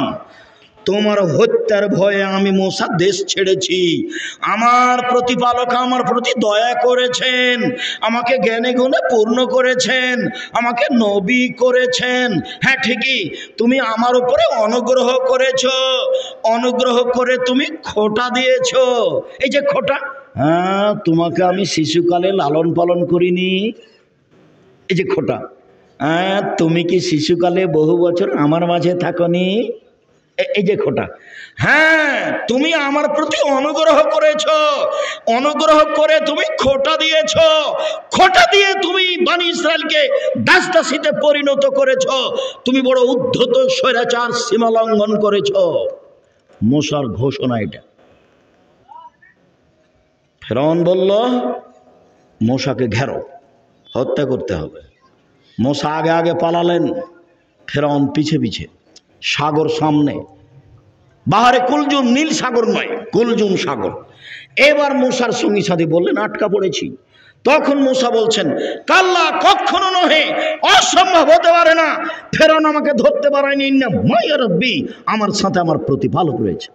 তোমার হত্যার ভয়ে আমি মূসা দেশ ছেড়েছি। আমার প্রতিপালক আমার প্রতি দয়া করেছেন, আমাকে জ্ঞানে গুণে পূর্ণ করেছেন, আমাকে নবী করেছেন। হ্যাঁ ঠিকই, তুমি আমার উপরে অনুগ্রহ করেছো, অনুগ্রহ করে তুমি খোঁটা দিয়েছো। এই যে খোঁটা, হ্যাঁ তোমাকে আমি শিশুকালে লালন পালন করিনি, এই যে খোঁটা। হ্যাঁ তুমি কি শিশুকালে বহু বছর আমার মাঝে থাকনি, এই যে খোঁটা। হ্যাঁ তুমি আমার প্রতি অনুগ্রহ করেছো, অনুগ্রহ করে তুমি খোঁটা দিয়েছো, খোঁটা দিয়ে তুমি বনি ইসরায়েলকে দাসদাসীতে পরিণত করেছো, তুমি বড় উদ্ধত স্বৈরাচার, সীমা লঙ্ঘন করেছো। মূসার ঘোষণা এটা। ফেরাউন বলল মূসাকে ঘেরো, হত্যা করতে হবে। মূসা আগে আগে পালালেন, ফেরাউন পিছে পিছে। সাগর সামনে, বাহারে কুলজুম, নীল সাগর নয়, কুলজুম সাগর। এবার মূসার সঙ্গী সাথী বললেন আটকা পড়েছি। তখন মূসা বলছেন কাল্লা, কখনো নহে, অসম্ভব হতে পারে না, ফেরাউন আমাকে ধরতে পারেনি, না মায়া রব্বি, আমার সাথে আমার প্রতিপালক রয়েছে।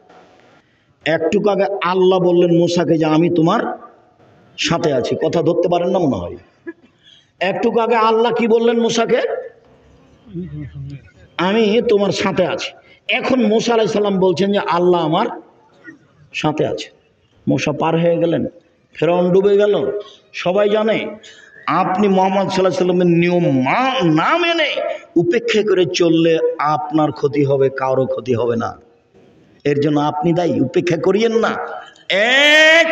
একটু আগে আল্লাহ বললেন মূসাকে যে আমি তোমার সাথে আছি, কথা ধরতে পারেন না মনে হয়। একটু আগে আল্লাহ কি বললেন মূসাকে, আমি তোমার সাথে আছি। এখন মূসা আলাইহিস সালাম বলছেন যে আল্লাহ আমার সাথে আছে। মূসা পার হয়ে গেলেন, ফেরাউন ডুবে গেল। সবাই জানে আপনি মুহাম্মদ সাল্লাল্লাহু আলাইহি সাল্লামের নিয়ম না মেনে উপেক্ষা করে চললে আপনার ক্ষতি হবে, কারো ক্ষতি হবে না। এর জন্য আপনি দায়ী, উপেক্ষা করিয়েন না। এক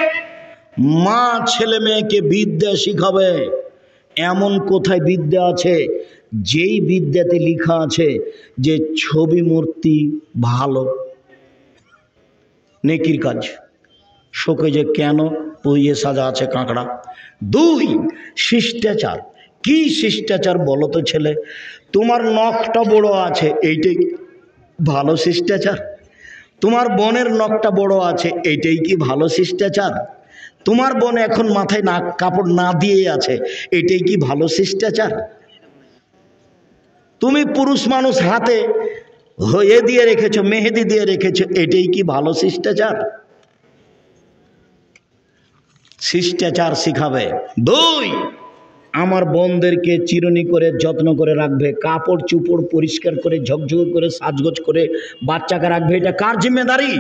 মা ছেলে মেয়েকে বিদ্যা শিখাবে, এমন কোথায় বিদ্যা আছে যেই বিদ্যাতে লেখা আছে যে ছবি মূর্তি ভালো, নেকির কাজ, শোকে যে কেন পুইয়ে সাজা আছে কাঁকড়া। 2 শিষ্টাচার। কি শিষ্টাচার বলো তো ছেলে, তোমার নখটা বড় আছে, এইটাই ভালো শিষ্টাচার? তোমার বোনের নখটা বড় আছে, এইটাই কি ভালো শিষ্টাচার? তোমার বোন এখন মাথায় কাপড় না দিয়ে আছে, এটাই কি ভালো শিষ্টাচার? তুমি পুরুষ মানুষ হাতে হয়ে দিয়ে রেখেছো, মেহেদি দিয়ে রেখেছো, এটাই কি ভালো শিষ্টাচার? শিষ্টাচার শিখাবে। 2 আমার বোনদেরকে চিরুনি করে যত্ন করে রাখবে, কাপড় চুপড় পরিষ্কার করে ঝকঝক করে সাজগোজ করে বাচ্চাকে রাখবে। এটা কার জিম্মেদারি?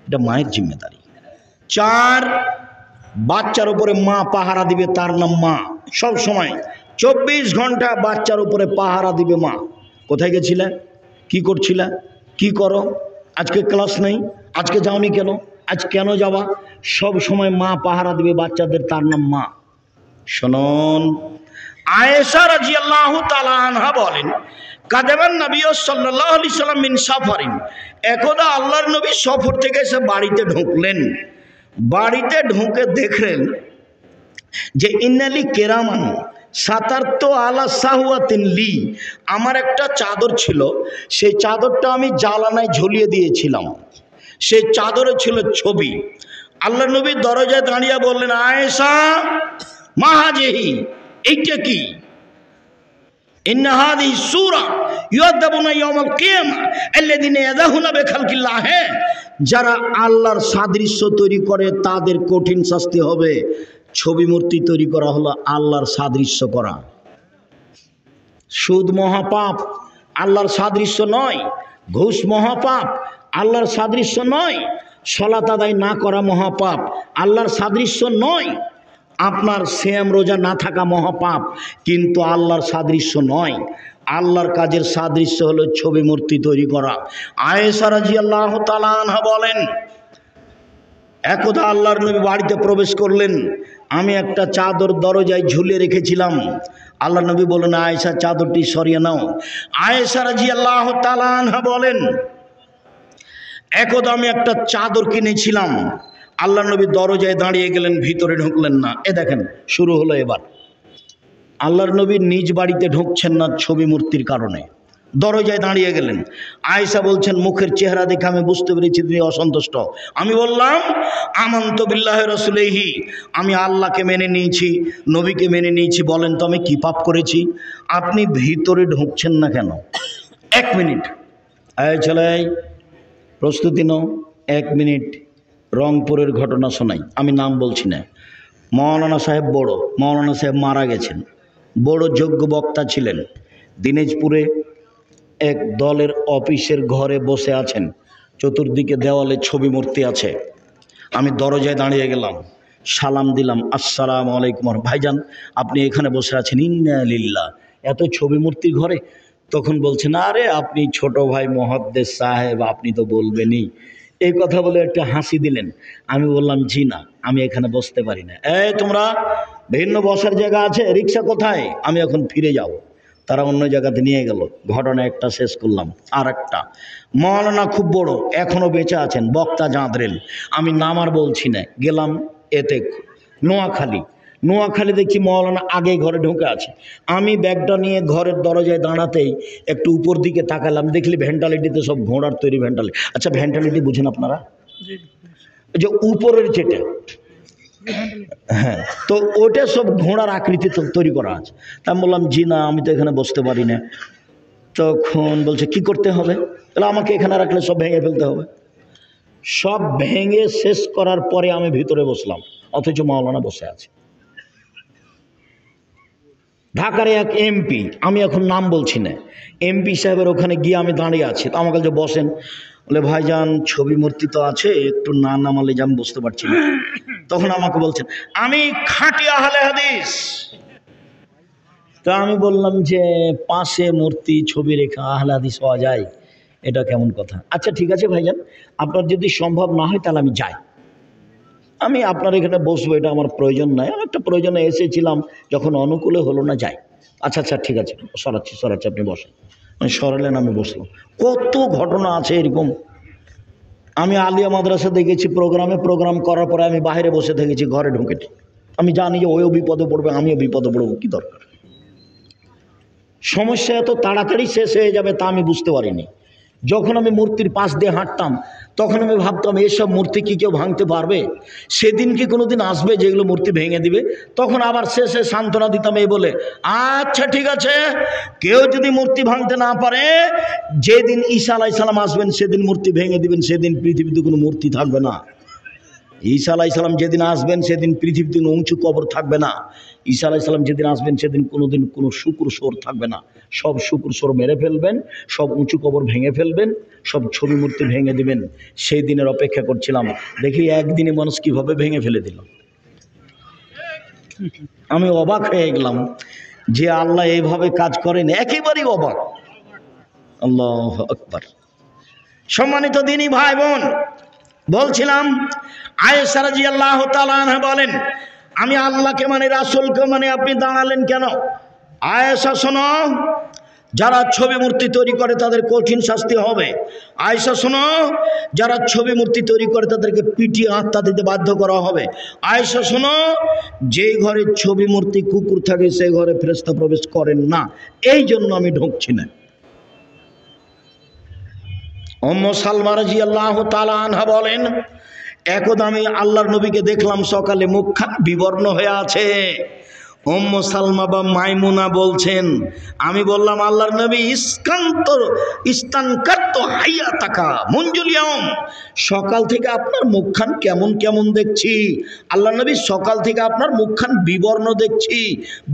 এটা মায়ের জিম্মেদারি। 4 বাচ্চার উপরে মা পাহারা দিবে, তার নাম মা। সব সময় 24 ঘন্টা বাচ্চার উপরে পাহারা দিবে মা। কোথায় গেছিলে? কি করছিলা, কি করো, আজকে ক্লাস নেই, আজকে যাওনি কেন, আজ কেন যাবা? সব সময় মা পাহারা দিবে বাচ্চাদের, তার নাম মা। শুনুন, আয়েশা রাদিয়াল্লাহু তাআলা আনহা বলেন, কাদামান নবী সাল্লাল্লাহু আলাইহি সাল্লাম মিন সাফারিন, একদা আল্লাহর নবী সফর থেকে এসে বাড়িতে ঢুকলেন। বাড়িতে ঢুকে দেখলেন যে ইন্নালি কেরামান সাতার্ত আলা সাহুয়াতিন লি, আমার একটা চাদর ছিল, সেই চাদরটা আমি জালানায় ঝুলিয়ে দিয়েছিলাম, সেই চাদরে ছিল ছবি। আল্লাহ নবী দরজায় দাঁড়িয়ে বললেন, আয়েশা মা হাজিহি, এইটা কি? ইন্না হাদিহি সূরা ইউআযাবুনা ইয়াওমাল কিয়ামা আল্লাযীনা ইয়াযাহুনা বিখালকিল্লাহ, যারা আল্লাহর সাদৃশ্য তৈরি করে তাদের কঠিন শাস্তি হবে। ছবি মূর্তি তৈরি করা হলো আল্লাহর সাদৃশ্য করা। সুদ মহাপাপ, আল্লাহর সাদৃশ্য নয়। ঘুষ মহাপাপ, আল্লাহর সাদৃশ্য নয়। সালাত আদায় না করা মহাপাপ, আল্লাহর সাদৃশ্য নয়। আপনার সিয়াম রোজা না থাকা মহাপাপ, কিন্তু আল্লাহর সাদৃশ্য নয়। আল্লাহর কাজের সাদৃশ্য হলো ছবি মূর্তি তৈরি করা। আয়েশা রাদিয়াল্লাহু তাআলা আনহা বলেন, একদা আল্লাহর নবী বাড়িতে প্রবেশ করলেন, আমি একটা চাদর দরজায় ঝুলিয়ে রেখেছিলাম। আল্লাহর নবী বলেন, আয়েশা চাদরটি সরিয়ে নাও। আয়েশা রাদিয়াল্লাহু তাআলা আনহা বলেন, একদা আমি একটা চাদর কিনেছিলাম। আল্লাহর নবী দরজায় দাঁড়িয়ে গেলেন, ভিতরে ঢুকলেন না। এ দেখেন শুরু হলো এবার। আল্লাহর নবী নিজ বাড়িতে ঢুকছেন না ছবি মূর্তির কারণে, দরজায় দাঁড়িয়ে গেলেন। আয়েশা বলছেন, মুখের চেহারা দেখে আমি বুঝতে পেরেছি তিনি অসন্তুষ্ট। আমি বললাম, আমানতু বিল্লাহি রাসূলিহি, আমি আল্লাহকে মেনে নিয়েছি, নবীকে মেনে নিয়েছি, বলেন তো আমি কি পাপ করেছি? আপনি ভিতরে ঢুকছেন না কেন? 1 মিনিট, এই ছেলে প্রস্তুতি নাও, 1 মিনিট। রংপুরের ঘটনা শোনাই, আমি নাম বলছি না। মৌলানা সাহেব বড়, মৌলানা সাহেব মারা গেছেন, বড় যোগ্য বক্তা ছিলেন। দিনাজপুরে এক দলের অফিসের ঘরে বসে আছেন, চতুর্দিকে দেওয়ালে ছবি মূর্তি আছে। আমি দরজায় দাঁড়িয়ে গেলাম, সালাম দিলাম, আসসালামু আলাইকুম। ভাইজান আপনি এখানে বসে আছেন? ইন্না লিল্লাহ, এত ছবি মূর্তির ঘরে? তখন বলছেন, আরে আপনি ছোট ভাই মুহাদ্দিস সাহেব, আপনি তো বলবেনই। এই কথা বলে একটা হাসি দিলেন। আমি বললাম, জি না, আমি এখানে বসতে পারি না। এই তোমরা ভিন্ন বসার জায়গা আছে, রিক্সা কোথায়? আমি এখন ফিরে যাব। তারা অন্য জায়গাতে নিয়ে গেল। ঘটনা একটা শেষ করলাম, আর একটা। মৌলানা খুব বড়, এখনও বেঁচে আছেন, বক্তা জাঁদরেল, আমি নাম আর বলছি না। গেলাম এতে নোয়াখালী দেখছি মৌলানা আগে ঘরে ঢুকে আছে। আমি ব্যাগটা নিয়ে ঘরের দরজায় দাঁড়াতেই একটু উপর দিকে তাকালাম, দেখলি ভেন্টালিটিতে সব ঘোড়ার তৈরি ভেন্টালিটি। আচ্ছা ভেন্টালিটি বুঝেন আপনারা? যে উপরের যেটা, হ্যাঁ, তো ওটা সব ঘোড়ার আকৃতি তৈরি করা আছে। তা আমি বললাম, জি না, আমি তো এখানে বসতে পারি না। তখন বলছে, কি করতে হবে? তাহলে আমাকে এখানে রাখলে সব ভেঙে ফেলতে হবে। সব ভেঙে শেষ করার পরে আমি ভিতরে বসলাম, অথচ মাওলানা বসে আছে। ঢাকার এক এমপি, আমি এখন নাম বলছি না, এমপি সাহেবের ওখানে গিয়ে আমি দাঁড়িয়ে আছি। তো আমার কাছে বসেন, বলে ভাইজান ছবি মূর্তি তো আছে, একটু না নামালে যে আমি বুঝতে পারছি না। তখন আমাকে বলছেন, আমি খাঁটি আহলে হাদিস। তা আমি বললাম যে পাশে মূর্তি ছবি রেখা আহলে হাদিস হওয়া যায়, এটা কেমন কথা? আচ্ছা ঠিক আছে ভাইজান, আপনার যদি সম্ভব না হয় তাহলে আমি যাই, আমি আপনার এখানে বসবো, এটা আমার প্রয়োজন নয়, আমি একটা প্রয়োজনে এসেছিলাম, যখন অনুকূলে হলো না যাই। আচ্ছা আচ্ছা ঠিক আছে, সরাচ্ছি, আপনি বসেন। আমি সরালেন, আমি বসলাম। কত ঘটনা আছে এরকম। আমি আলিয়া মাদ্রাসা দেখেছি, প্রোগ্রাম করার পরে আমি বাইরে বসে থেকেছি, ঘরে ঢুকেছি। আমি জানি যে ওইও বিপদে পড়বে, আমিও বিপদে পড়বো, কি দরকার? সমস্যা এত তাড়াতাড়ি শেষ হয়ে যাবে তা আমি বুঝতে পারিনি। যখন আমি মূর্তির পাশ দিয়ে হাঁটতাম, তখন আমি ভাবতাম এসব মূর্তি কি কেউ ভাঙতে পারবে? সেদিন কি কোনোদিন আসবে যেগুলো মূর্তি ভেঙে দিবে? তখন আবার শেষে সান্ত্বনা দিতাম এই বলে, আচ্ছা ঠিক আছে, কেউ যদি মূর্তি ভাঙতে না পারে, যেদিন ঈসা আলাইহিস সালাম আসবেন সেদিন মূর্তি ভেঙে দিবেন, সেদিন পৃথিবীতে কোনো মূর্তি থাকবে না। ঈসা আলাইহিস সালাম যেদিন আসবেন সেদিন পৃথিবীতে কোনো উঁচু কবর থাকবে না। ঈসা আলাইহিস সালাম যেদিন আসবেন সেদিন কোনোদিন কোনো শুকুর সোর থাকবে না। সব শুকুর সোর মেরে ফেলবেন, সব উঁচু কবর ভেঙে ফেলবেন, সব ছবি মূর্তি ভেঙে দিবেন। সেই দিনের অপেক্ষা করছিলাম, দেখি একদিনে মানুষ কীভাবে ভেঙে ফেলে দিল। আমি অবাক হয়ে গেলাম যে আল্লাহ এইভাবে কাজ করেন, একেবারেই অবাক। আল্লাহু আকবার। সম্মানিত দিনী ভাই বোন, বলছিলাম আয়েশা রাদিয়াল্লাহু তাআলা আনহা বলেন, আমি আল্লাহকে মানে রাসূলকে মানে আপনি দাঁড়ালেন কেন? আয়েশা শোনো, যারা ছবি মূর্তি তৈরি করে তাদের কঠিন শাস্তি হবে। আয়েশা শোনো, যারা ছবি মূর্তি তৈরি করে তাদেরকে পিটিয়ে হত্যা দিতে বাধ্য করা হবে। আয়েশা শোনো, যেই ঘরে ছবি মূর্তি কুকুর থাকে সেই ঘরে ফেরেশতা প্রবেশ করেন না, এই জন্য আমি ঢুকছি না। উম্মু সালমা রাদিয়াল্লাহু তাআলা আনহা বলেন, একদা আমি আল্লাহর নবীকে দেখলাম সকালে মুখখান বিবর্ণ হয়ে আছে। উম্মু সালমা বা মাইমুনা বলছেন, আমি বললাম আল্লাহর নবী, ইস্তানকাত হায়াতাকা মুনজুল ইয়াউম, সকাল থেকে আপনার মুখখান কেমন কেমন দেখছি। আল্লাহর নবী, সকাল থেকে আপনার মুখখান বিবর্ণ দেখছি,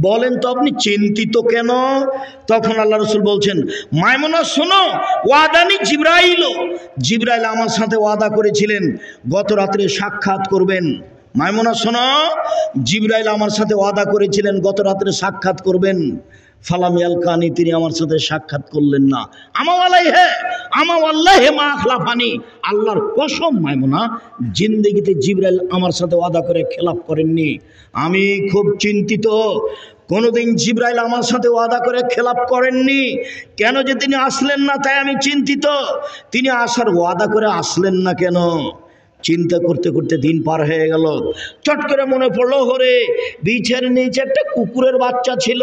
বলেন তো আপনি চিন্তিত কেন? তখন আল্লাহ রাসূল বলছেন, মাইমুনা শোনো, ওয়াদানি জিবরাইল, জিবরাইল আমার সাথে ওয়াদা করেছিলেন গত রাত্রে সাক্ষাৎ করবেন। মাইমুনা শোনো, জিবরাইল আমার সাথে ওয়াদা করেছিলেন গত রাত্রে সাক্ষাৎ করবেন। ফালাম ইয়ালকানি, তিনি আমার সাথে সাক্ষাৎ করলেন না। আমাওয়াল্লাহি মা আখলাফানি, আল্লাহর কসম মাইমুনা, জিন্দেগিতে জিবরাইল আমার সাথে ওয়াদা করে খেলাফ করেননি। আমি খুব চিন্তিত, কোনোদিন জিবরাইল আমার সাথে ওয়াদা করে খেলাফ করেননি। কেন যে তিনি আসলেন না তাই আমি চিন্তিত। তিনি আসার ওয়াদা করে আসলেন না কেন? চিন্তা করতে করতে দিন পার হয়ে গেল। চট করে মনে পড়লো, হরে বিছের নিচে একটা কুকুরের বাচ্চা ছিল।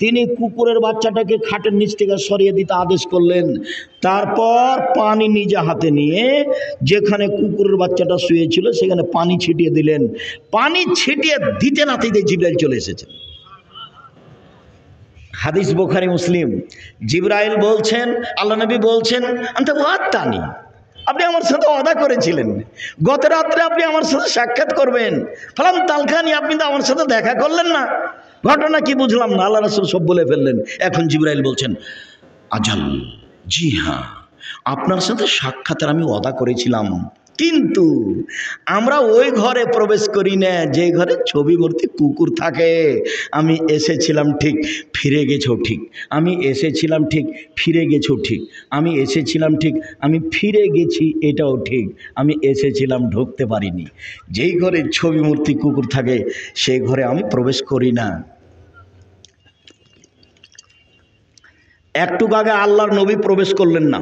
তিনি কুকুরের বাচ্চাটাকে খাটের নিচ থেকে সরিয়ে দিতে আদেশ করলেন। তারপর পানি নিজে হাতে নিয়ে যেখানে কুকুরের বাচ্চাটা শুয়েছিল সেখানে পানি ছিটিয়ে দিলেন। পানি ছিটিয়ে দিতে না দিতে জিবরাইল চলে এসেছেন। হাদিস বুখারী মুসলিম। জিবরাইল বলছেন, আল্লাহ নবী বলছেন, আনতা ওয়াদানি, আপনি আমার সাথে ওয়াদা করেছিলেন গত রাত্রে আপনি আমার সাথে সাক্ষাৎ করবেন। ফালাম তালখানি, আপনি তো আমার সাথে দেখা করলেন না, ঘটনা কি বুঝলাম না। আল্লাহ রাসূল সব বলে ফেললেন। এখন জিবরাইল বলছেন, আজাল, জি হ্যাঁ, আপনার সাথে সাক্ষাতের আমি ওয়াদা করেছিলাম, কিন্তু আমরা ওই ঘরে প্রবেশ করি না যে ঘরে ছবি মূর্তি কুকুর থাকে। আমি এসেছিলাম ঠিক, ফিরে গেছো ঠিক, আমি এসেছিলাম ঠিক, ফিরে গেছো ঠিক, আমি এসেছিলাম ঠিক, আমি ফিরে গেছি এটাও ঠিক, আমি এসেছিলাম ঢুকতে পারিনি। যেই ঘরে ছবি মূর্তি কুকুর থাকে সেই ঘরে আমি প্রবেশ করি না। একটু আগে আল্লাহর নবী প্রবেশ করলেন না,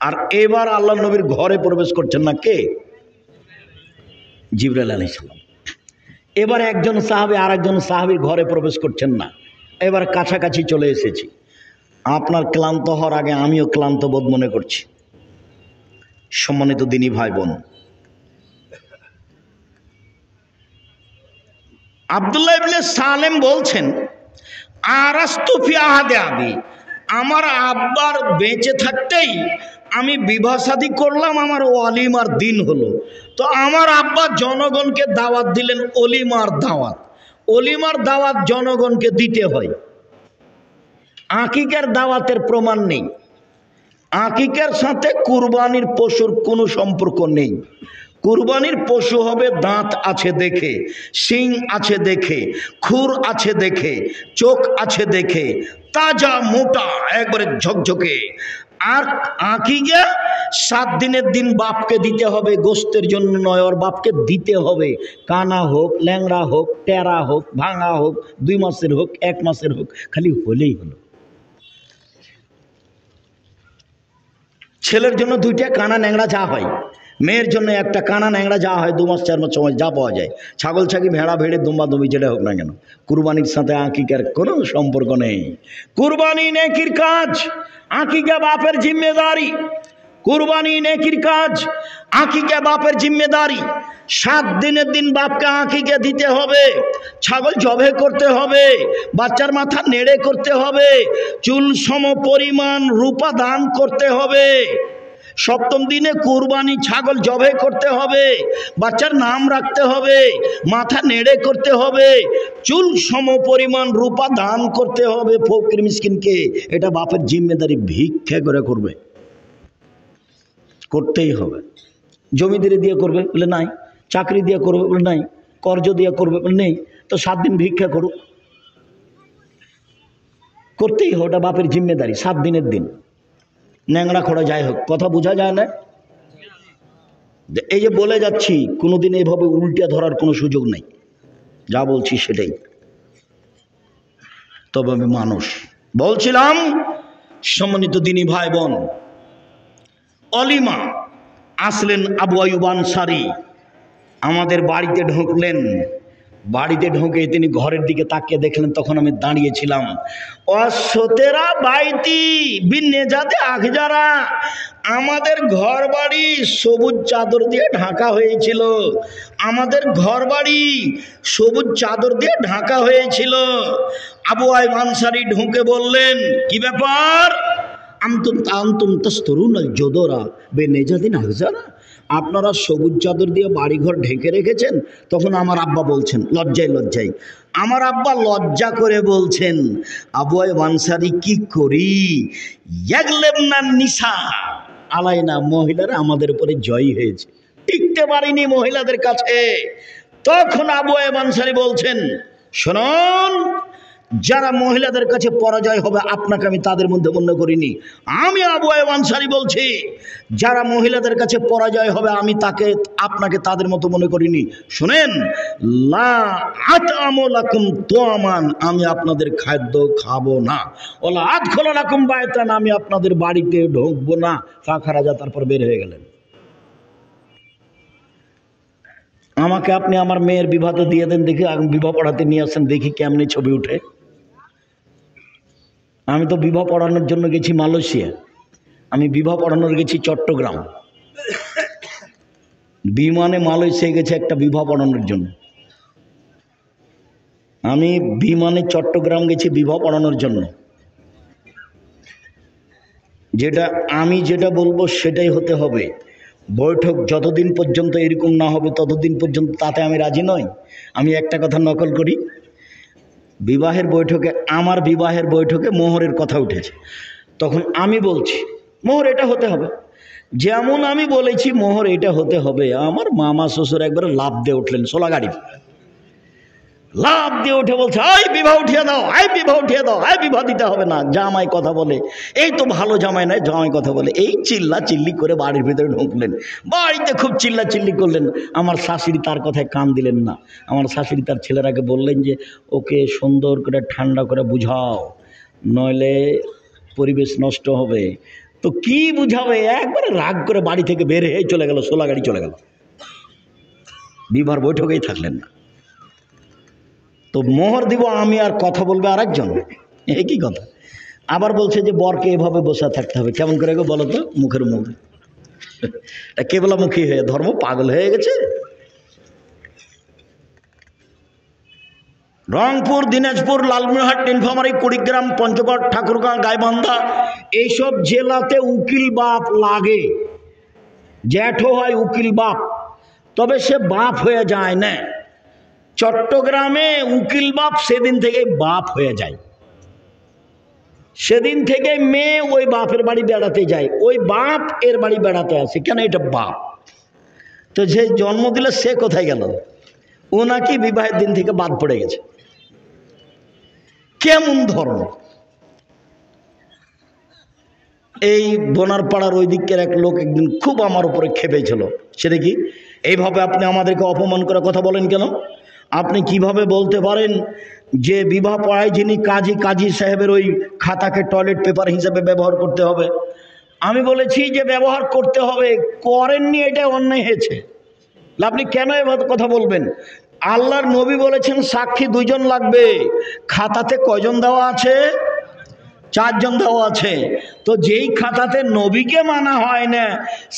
আর এবার আল্লাহর নবীর ঘরে প্রবেশ করছেন না কে? জিবরাইল আলাইহিস সালাম। এবার একজন সাহাবী আর একজন সাহাবীর ঘরে প্রবেশ করছেন না। এবার কাছাকাছি চলে এসেছি। আপনার ক্লান্ত হওয়ার আগে আমিও ক্লান্ত বোধ মনে করছি। সম্মানিত দিনী ভাই বোন, আব্দুল্লাহ ইবনে সালেম বলছেন, আরাস্তু ফি আহাদে আবি, আমার আব্বার বেঁচে থাকতেই আমি বিবাহ শাদী করলাম, আমার ওয়ালিমার দিন হলো। তো আমার আব্বা জনগণকে দাওয়াত দিলেন, ওলিমার দাওয়াত। ওলিমার দাওয়াত জনগণকে দিতে হয়। আকিকার দাওয়াতের প্রমাণ নেই। আকিকার সাথে কুরবানির পশুর কোনো সম্পর্ক নেই। কুরবানির পশু হবে দাঁত আছে দেখে, শিং আছে দেখে, খুর আছে দেখে, চোখ আছে দেখে, তাজা মোটা একবারে ঝকঝকে। আর আকিকা 7 দিনের দিন বাপকে দিতে হবে, গোস্তের জন্য নয়, ওর বাপকে দিতে হবে। কানা হোক, ল্যাংড়া হোক, টেরা হোক, ভাঙা হোক, 2 মাসের হোক, 1 মাসের হোক, খালি হলেই হলো। ছেলের জন্য 2টা কানা ন্যাংড়া যা হয়, মেয়ের জন্য একটা কানা ন্যাংড়া যা হয়, 2 মাস 4 মাস সময় যা পাওয়া যায়। ছাগল ছাগি, ভেড়া ভেড়ে, দুম্বা দুম্বি যেটা হোক না কেন, কুরবানির সাথে আকিকার কোনো সম্পর্ক নেই। কুরবানি নেকির কাজ, আকিকা বাপের জিম্মেদারি। কুরবানি নেকির কাজ, আকিকা বাপের জিম্মেদারি। 7 দিনের দিন বাপকে আকিকা দিতে হবে। ছাগল জবে করতে হবে, বাচ্চার মাথা নেড়ে করতে হবে, চুল সম পরিমাণ রূপা দান করতে হবে। 7ম দিনে কুরবানি ছাগল জবে করতে হবে, বাচ্চার নাম রাখতে হবে, মাথা নেড়ে করতে হবে, চুল সম পরিমাণ রূপা দান করতে হবে ফকির মিসকিনকে। এটা বাপের জিম্মেদারি, ভিক্ষা করে করবে, করতেই হবে। জমিদারি দিয়ে করবে বলে নাই, চাকরি দিয়ে করবে বলে নাই, কর্জ দিয়ে করবে বলে নেই, তো 7 দিন ভিক্ষা করুক, করতেই হবে। ওটা বাপের জিম্মেদারি, 7 দিনের দিন। ন্যাংরা খোড়া যাই হোক, কথা বোঝা যায় না? এই যে বলে যাচ্ছি, কোনোদিন এভাবে উল্টে ধরার কোনো সুযোগ নেই, যা বলছি সেটাই। তবে আমি মানুষ। বলছিলাম, সম্মানিত দিনী ভাই বোন, অলিমা আসলেন আবু আইয়ুব আনসারী, আমাদের বাড়িতে ঢুকলেন। বাড়িতে ঢুকে তিনি ঘরের দিকে তাকিয়ে দেখলেন, তখন আমি দাঁড়িয়েছিলাম। অসতেরা বাইতি বিন্নে যাতে আখজারা, আমাদের ঘর বাড়ি সবুজ চাদর দিয়ে ঢাকা হয়েছিল। আমাদের ঘর বাড়ি সবুজ চাদর দিয়ে ঢাকা হয়েছিল। আবু আইয়ুব আনসারী ঢুকে বললেন, কি ব্যাপার? আনতুম তাস্তরুনাল জোদরা বেনেজাদিন আখজারা, আপনারা সবুজ চাদর দিয়ে বাড়িঘর ঢেকে রেখেছেন। তখন আমার আব্বা বলছেন, লজ্জায় আমার আব্বা লজ্জা করে বলছেন, আবু আইয়ুব আনসারী কি করি, ইয়াগলেবনা নিসা আলাইনা, মহিলারা আমাদের উপরে জয়ী হয়েছে, টিকতে পারিনি মহিলাদের কাছে। তখন আবু আইয়ুব আনসারী বলছেন, শুনুন, যারা মহিলাদের কাছে পরাজয় হবে আপনাকে আমি তাদের মধ্যে মনে করিনি। আমি আবু আইয়ুব আনসারী বলছি, যারা মহিলাদের কাছে পরাজয় হবে আমি আপনাকে তাদের মতো মনে করিনি। শুনেন, লা আতআমু লাকুম তুআমান, আমি আপনাদের খাদ্য খাবো না। ওলা আদখুলু লাকুম বায়তান, আমি আপনাদের বাড়িতে ঢুকবো না। ফাখারাজা, তারপর বের হয়ে গেলেন। আমাকে আপনি আমার মেয়ের বিবাহতে দিয়ে দেন দেখি, বিবাহ পড়াতে নিয়ে আসেন দেখি কেমনি ছবি উঠে। আমি তো বিবাহ পড়ানোর জন্য গেছি মালয়েশিয়া, আমি বিবাহ পড়ানোর গেছি চট্টগ্রাম। বিমানে মালয়েশিয়া গেছে একটা বিবাহ পড়ানোর জন্য। আমি বিমানে চট্টগ্রাম গেছি বিবাহ পড়ানোর জন্য। আমি যেটা বলবো সেটাই হতে হবে। বৈঠক যতদিন পর্যন্ত এরকম না হবে ততদিন পর্যন্ত তাতে আমি রাজি নই। আমি একটা কথা নকল করি, আমার বিবাহের বৈঠকে মোহরের কথা উঠেছে, তখন আমি বলছি মোহর এটা হতে হবে, যেমন আমি বলেছি মোহর এটা হতে হবে। আমার মামা শ্বশুর একবার লাভ দিয়ে উঠলেন, সোলা গাড়ি লাভ দিয়ে উঠে বলছে, আই বিবাহ উঠিয়ে দাও, আই বিবাহ উঠিয়ে দাও, আই বিবাহ দিতে হবে না। জামাই কথা বলে, এই তো ভালো জামাই নয়, জামাই কথা বলে, এই চিল্লা চিল্লি করে বাড়ির ভিতরে ঢুকলেন। বাড়িতে খুব চিল্লা চিল্লি করলেন। আমার শাশুড়ি তার কথায় কান দিলেন না। আমার শাশুড়ি তার ছেলেরাকে বললেন যে ওকে সুন্দর করে ঠান্ডা করে বুঝাও, নইলে পরিবেশ নষ্ট হবে। তো কি বুঝাবে, একবারে রাগ করে বাড়ি থেকে বের হয়ে চলে গেল, সোলা গাড়ি চলে গেল, বিবাহ বৈঠকেই থাকলেন না। তো মোহর দিব আমি, আর কথা বলবে আরেকজন, একই কথা। আবার বলছে যে বরকে এভাবে বসে থাকতে হবে। কেমন করে গো বলো তো, মুখের মুখ কেবলামুখী হয়ে ধর্ম পাগল হয়ে গেছে। রংপুর, দিনাজপুর, লালমনিরহাট, নীলফামারী, কুড়িগ্রাম, পঞ্চগড়, ঠাকুরগাঁও, গাইবান্ধা, এইসব জেলাতে উকিল বাপ লাগে। জ্যাঠো হয় উকিল বাপ, তবে সে বাপ হয়ে যায় না। চট্টগ্রামে উকিল বাপ সেদিন থেকে বাপ হয়ে যায়, সেদিন থেকে মেয়ে ওই বাপের বাড়ি বেড়াতে যায়, ওই বাপ এর বাড়ি বেড়াতে আসে। কেন? এটা বাপ। তো যে জন্ম দিল সে কোথায় গেল? ও নাকি বিবাহের দিন থেকে বাদ পড়ে গেছে। কেমন ধর্ম! এই বোনারপাড়ার ওই দিকের এক লোক একদিন খুব আমার উপরে খেপেছিল। সেটা কি, এইভাবে আপনি আমাদেরকে অপমান করে কথা বলেন কেন? আপনি কিভাবে বলতে পারেন যে বিবাহ পড়ায় যিনি কাজী সাহেবের ওই খাতাকে টয়লেট পেপার হিসেবে ব্যবহার করতে হবে? আমি বলেছি যে ব্যবহার করতে হবে, করেননি, এটা অন্যায় হয়েছে। আপনি কেন এভাবে কথা বলবেন? আল্লাহর নবী বলেছেন সাক্ষী 2 জন লাগবে। খাতাতে কয়জন দেওয়া আছে? 4 জন দেওয়া আছে। তো যেই খাতাতে নবীকে মানা হয় না,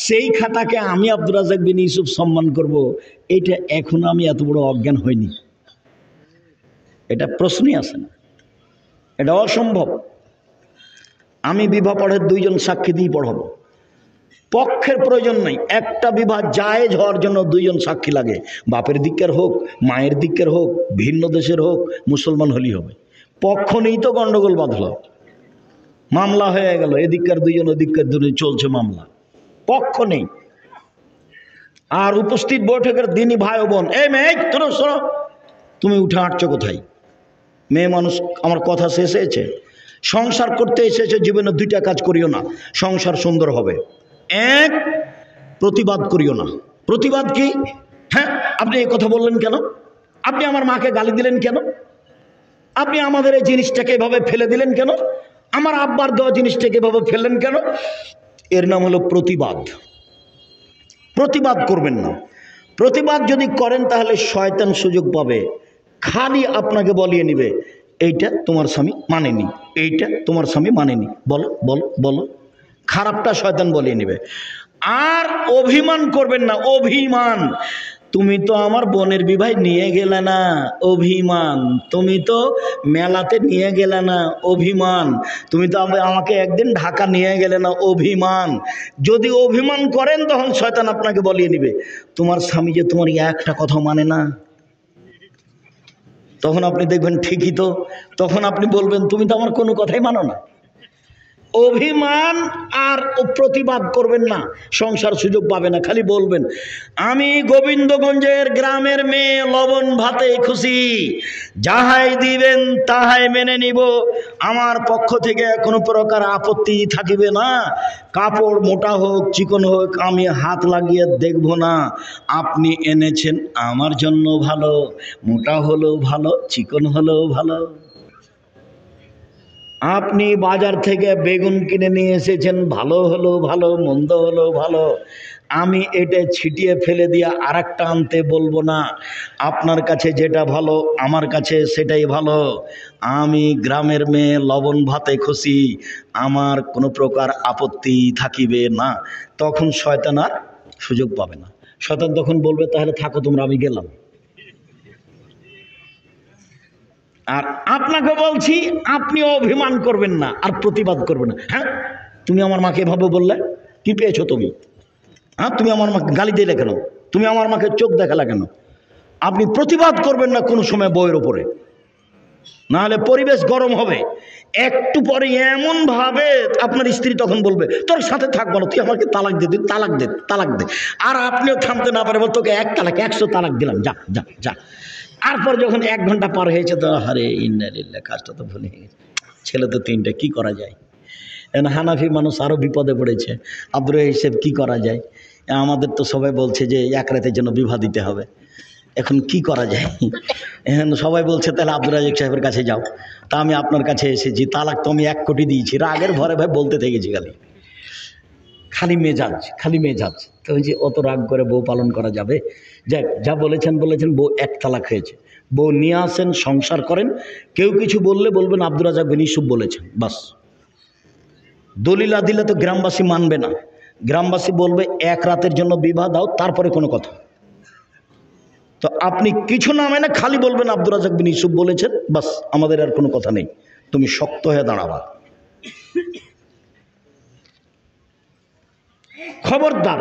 সেই খাতাকে আমি আব্দুর রাজ্জাক বিন ইউসুফ সম্মান করব, এটা এখনো আমি এত বড় অজ্ঞান হইনি। এটা প্রশ্নই আসে না, এটা অসম্ভব। আমি বিবাহ পড়ার 2 জন সাক্ষী দিয়ে পড়াবো, পক্ষের প্রয়োজন নাই। একটা বিবাহ জায়েজ হওয়ার জন্য 2 জন সাক্ষী লাগে, বাপের দিকের হোক, মায়ের দিকের হোক, ভিন্ন দেশের হোক, মুসলমান হলেই হবে। পক্ষ নেই তো গন্ডগোল বাঁধলো, মামলা হয়ে গেল, এদিককার 2 জন ওদিককার 2 জন, চলছে মামলা, পক্ষ নেই। আর উপস্থিত বৈঠকের দিনই ভাই ও বোন, এই মেয়ে তোরা শোনো, তুমি উঠে হাঁটছো কোথায়? মেয়ে মানুষ, আমার কথা শেষ হয়েছে। সংসার করতে এসেছে, জীবনে দুইটা কাজ করিও না, সংসার সুন্দর হবে। এক, প্রতিবাদ করিও না। প্রতিবাদ কি? হ্যাঁ, আপনি এই কথা বললেন কেন? আপনি আমার মাকে গালি দিলেন কেন? আপনি আমাদের এই জিনিসটাকে এভাবে ফেলে দিলেন কেন? আমার আব্বার দেওয়া জিনিসটাকে এভাবে ফেললেন কেন? এর নাম হলো প্রতিবাদ। প্রতিবাদ করবেন না। প্রতিবাদ যদি করেন তাহলে শয়তান সুযোগ পাবে, খালি আপনাকে বলিয়ে নিবে, এইটা তোমার স্বামী মানেনি, এইটা তোমার স্বামী মানেনি, বলো বলো বলো, খারাপটা শয়তান বলিয়ে নিবে। আর অভিমান করবেন না। অভিমান, তুমি তো আমার বোনের বিবাহ নিয়ে গেলে না, অভিমান। তুমি তো মেলাতে নিয়ে গেলে না, অভিমান। তুমি তো আমাকে একদিন ঢাকা নিয়ে গেলে না, অভিমান। যদি অভিমান করেন তখন শয়তান আপনাকে বলিয়ে নিবে, তোমার স্বামী যে তোমার একটা কথা মানে না। তখন আপনি দেখবেন ঠিকই তো, তখন আপনি বলবেন তুমি তো আমার কোনো কথাই মানো না। অভিমান আর প্রতিবাদ করবেন না, সংসার সুযোগ পাবে না। খালি বলবেন আমি গোবিন্দগঞ্জের গ্রামের মেয়ে, লবণ ভাতে খুশি, যাহাই দিবেন তাহাই মেনে নিব, আমার পক্ষ থেকে কোনো প্রকার আপত্তি থাকিবে না। কাপড় মোটা হোক চিকন হোক আমি হাত লাগিয়ে দেখব না। আপনি এনেছেন আমার জন্য ভালো, মোটা হলেও ভালো চিকন হলেও ভালো। আপনি বাজার থেকে বেগুন কিনে নিয়ে এসেছেন, ভালো হলো ভালো, মন্দ হলো ভালো, আমি এটা ছিটিয়ে ফেলে দিয়ে আর একটা আনতে বলবো না। আপনার কাছে যেটা ভালো আমার কাছে সেটাই ভালো। আমি গ্রামের মেয়ে, লবণ ভাতে খুশি, আমার কোনো প্রকার আপত্তি থাকিবে না। তখন শয়তান আর সুযোগ পাবে না। শয়তান তখন বলবে তাহলে থাকো তোমরা, আমি গেলাম। আর আপনাকে বলছি আপনি অভিমান করবেন না আর প্রতিবাদ করবেন না। হ্যাঁ, তুমি আমার মাকে এভাবে বললে, কি পেয়েছো তুমি? হ্যাঁ, তুমি আমার মাকে গালি দিলে কেন? তুমি আমার মাকে চোখ দেখালে কেন? আপনি প্রতিবাদ করবেন না কোনো সময় বউয়ের ওপরে, নাহলে পরিবেশ গরম হবে। একটু পরে এমন ভাবে আপনার স্ত্রী তখন বলবে তোর সাথে থাকবো না, তুই আমাকে তালাক দে, তুই তালাক দে, তালাক দে। আর আপনিও থামতে না পারে, তোকে এক তালাক 100 তালাক দিলাম, যা যা যা। তারপর যখন 1 ঘন্টা পার হয়েছে তো আরে ইন্নালিল্লাহ, কাজটা তো ভুলে গেছে, ছেলে তো 3টে, কি করা যায়? এখন হানাফি মানুষ আরও বিপদে পড়েছে, আব্দুর হিসেব কি করা যায়? আমাদের তো সবাই বলছে যে 1 রাতের জন্য বিবাহ দিতে হবে, এখন কি করা যায়? এখন সবাই বলছে তাহলে আব্দুর রাজ্জাক সাহেবের কাছে যাও। তা আমি আপনার কাছে এসেছি, তালাক তো আমি 1 কোটি দিয়েছি, রাগের ভরে ভাই বলতে থেকেছি, খালি মেজাজ, খালি মেজাজ। তো ওই যে অত রাগ করে বউ পালন করা যাবে? যাক, যা বলেছেন বলেছেন, বউ 1 তালাক হয়েছে, বউ নিয়ে আসেন, সংসার করেন। কেউ কিছু বললে বলবেন আব্দুর রাজ্জাক বিন ইউসুফ বলেছেন, বাস। দলিলা দিলে তো গ্রামবাসী মানবে না, গ্রামবাসী বলবে 1 রাতের জন্য বিবাহ দাও, তারপরে কোনো কথা। তো আপনি কিছু না মেনে খালি বলবেন আব্দুর রাজ্জাক বিন ইউসুফ বলেছেন, বাস, আমাদের আর কোনো কথা নেই, তুমি শক্ত হয়ে দাঁড়াবা। খবরদার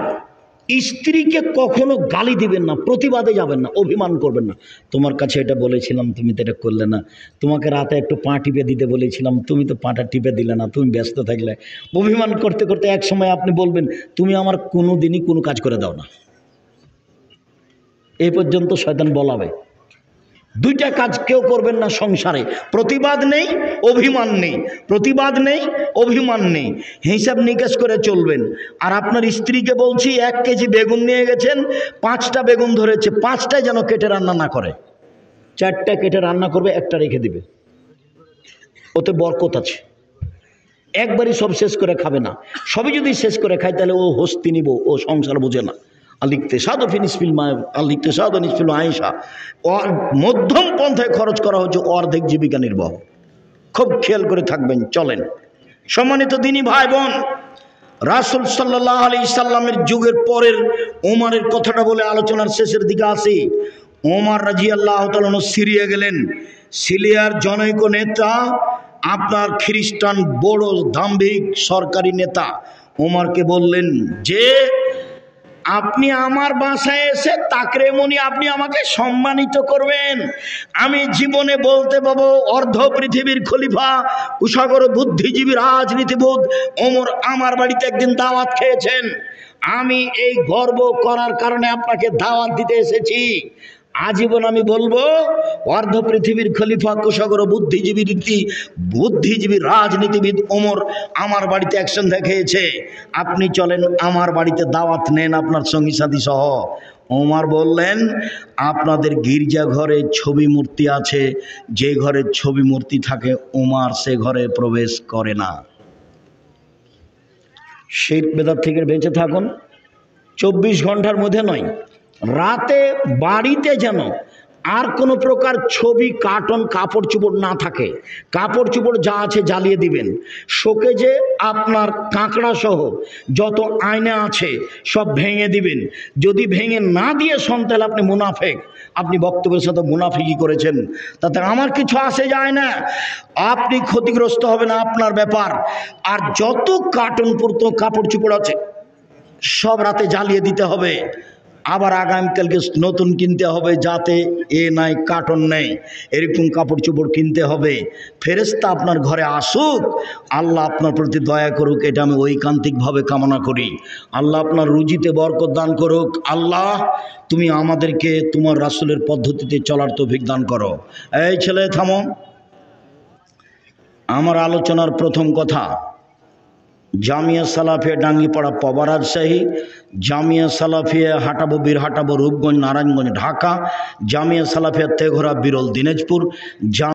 স্ত্রীকে কখনো গালি দিবেন না, প্রতিবাদে যাবেন না, অভিমান করবেন না। তোমার কাছে এটা বলেছিলাম, তুমি তো এটা করলে না। তোমাকে রাতে একটু পা টিপে দিতে বলেছিলাম, তুমি তো পাটা টিপে দিলে না, তুমি ব্যস্ত থাকলে। অভিমান করতে করতে এক সময় আপনি বলবেন তুমি আমার কোনো দিনই কোনো কাজ করে দাও না। এই পর্যন্ত শয়তান বলাবে। 2টা কাজ কেউ করবেন না সংসারে, প্রতিবাদ নেই, অভিমান নেই। প্রতিবাদ নেই, অভিমান নেই, হিসাব নিকাশ করে চলবেন। আর আপনার স্ত্রীকে বলছি 1 কেজি বেগুন নিয়ে গেছেন, 5টা বেগুন ধরেছে, 5টাই যেন কেটে রান্না না করে, 4টা কেটে রান্না করবে, 1টা রেখে দিবে, ওতে বরকত আছে। একবারই সব শেষ করে খাবে না, সবই যদি শেষ করে খায় তাহলে ও হস্তি নিব, ও সংসার বোঝে না। মধ্যম পন্থায় খরচ করা হচ্ছে, অর্ধেক জীবিকা নির্বাহ। খুব খেয়াল করে থাকবেন, চলেন। সম্মানিত দিনী ভাই বোন, রাসূল সাল্লাল্লাহু আলাইহি সাল্লামের যুগের পরের ওমরের কথাটা বলে আলোচনার শেষের দিকে আসি। ওমর রাদিয়াল্লাহু তাআলা সিরিয়া গেলেন। সিরিয়ার জনৈক নেতা আপনার খ্রিস্টান বড় দাম্ভিক সরকারি নেতা ওমরকে বললেন যে আপনি আমার বাসায় এসে তাকরেমনি আপনি আমাকে সম্মানিত করবেন। আমি জীবনে বলতে পাবো অর্ধ পৃথিবীর খলিফা, কুশাগর বুদ্ধিজীবী রাজনীতিবিদ ওমর আমার বাড়িতে একদিন দাওয়াত খেয়েছেন। আমি এই গর্ব করার কারণে আপনাকে দাওয়াত দিতে এসেছি। আজীবন আমি বলবো অর্ধ পৃথিবীর খলিফা কুশাগর বুদ্ধিজীবী রাজনীতিবিদ ওমর আমার বাড়িতে অ্যাকশন দেখিয়েছে। আপনি চলেন আমার বাড়িতে দাওয়াত নেন আপনার সঙ্গী সাথী সহ। ওমর বললেন, আপনাদের গির্জা ঘরে ছবি মূর্তি আছে, যে ঘরে ছবি মূর্তি থাকে ওমর সে ঘরে প্রবেশ করে না। শিরক বেদাত থেকে বেঁচে থাকুন। 24 ঘন্টার মধ্যে নয়, রাতে বাড়িতে যেন আর কোনো প্রকার ছবি, কার্টুন, কাপড় চোপড় না থাকে। কাপড় চোপড় যা আছে জ্বালিয়ে দিবেন। শোকেজে আপনার কাঁকড়া সহ যত আয়না আছে সব ভেঙে দিবেন। যদি ভেঙে না দিয়ে শোন তাহলে আপনি মুনাফেক, আপনি বক্তব্যের সাথে মুনাফিকি করেছেন, তাতে আমার কিছু আসে যায় না। আপনি ক্ষতিগ্রস্ত হবেন, আপনার ব্যাপার। আর যত কার্টুন পরতো কাপড় চোপড় আছে সব রাতে জ্বালিয়ে দিতে হবে। আবার আগামীকালকে নতুন কিনতে হবে, যাতে এ নাই কার্টন নেই এরকম কাপড় চোপড় কিনতে হবে। ফেরেশতা আপনার ঘরে আসুক, আল্লাহ আপনার প্রতি দয়া করুক, এটা আমি ঐকান্তিকভাবে কামনা করি। আল্লাহ আপনার রুজিতে বরকত দান করুক। আল্লাহ তুমি আমাদেরকে তোমার রাসূলের পদ্ধতিতে চলার তৌফিক দান করো। এই ছেলে থামো। আমার আলোচনার প্রথম কথা, জামিয়া সালাফিয়া ডাঙ্গিপাড়া পবা রাজশাহী, জামিয়া সালাফিয়া হাটাবো বীরহাটাবো রূপগঞ্জ নারায়ণগঞ্জ ঢাকা, জামিয়া সালাফিয়া তেঘরা বিরল দিনাজপুর।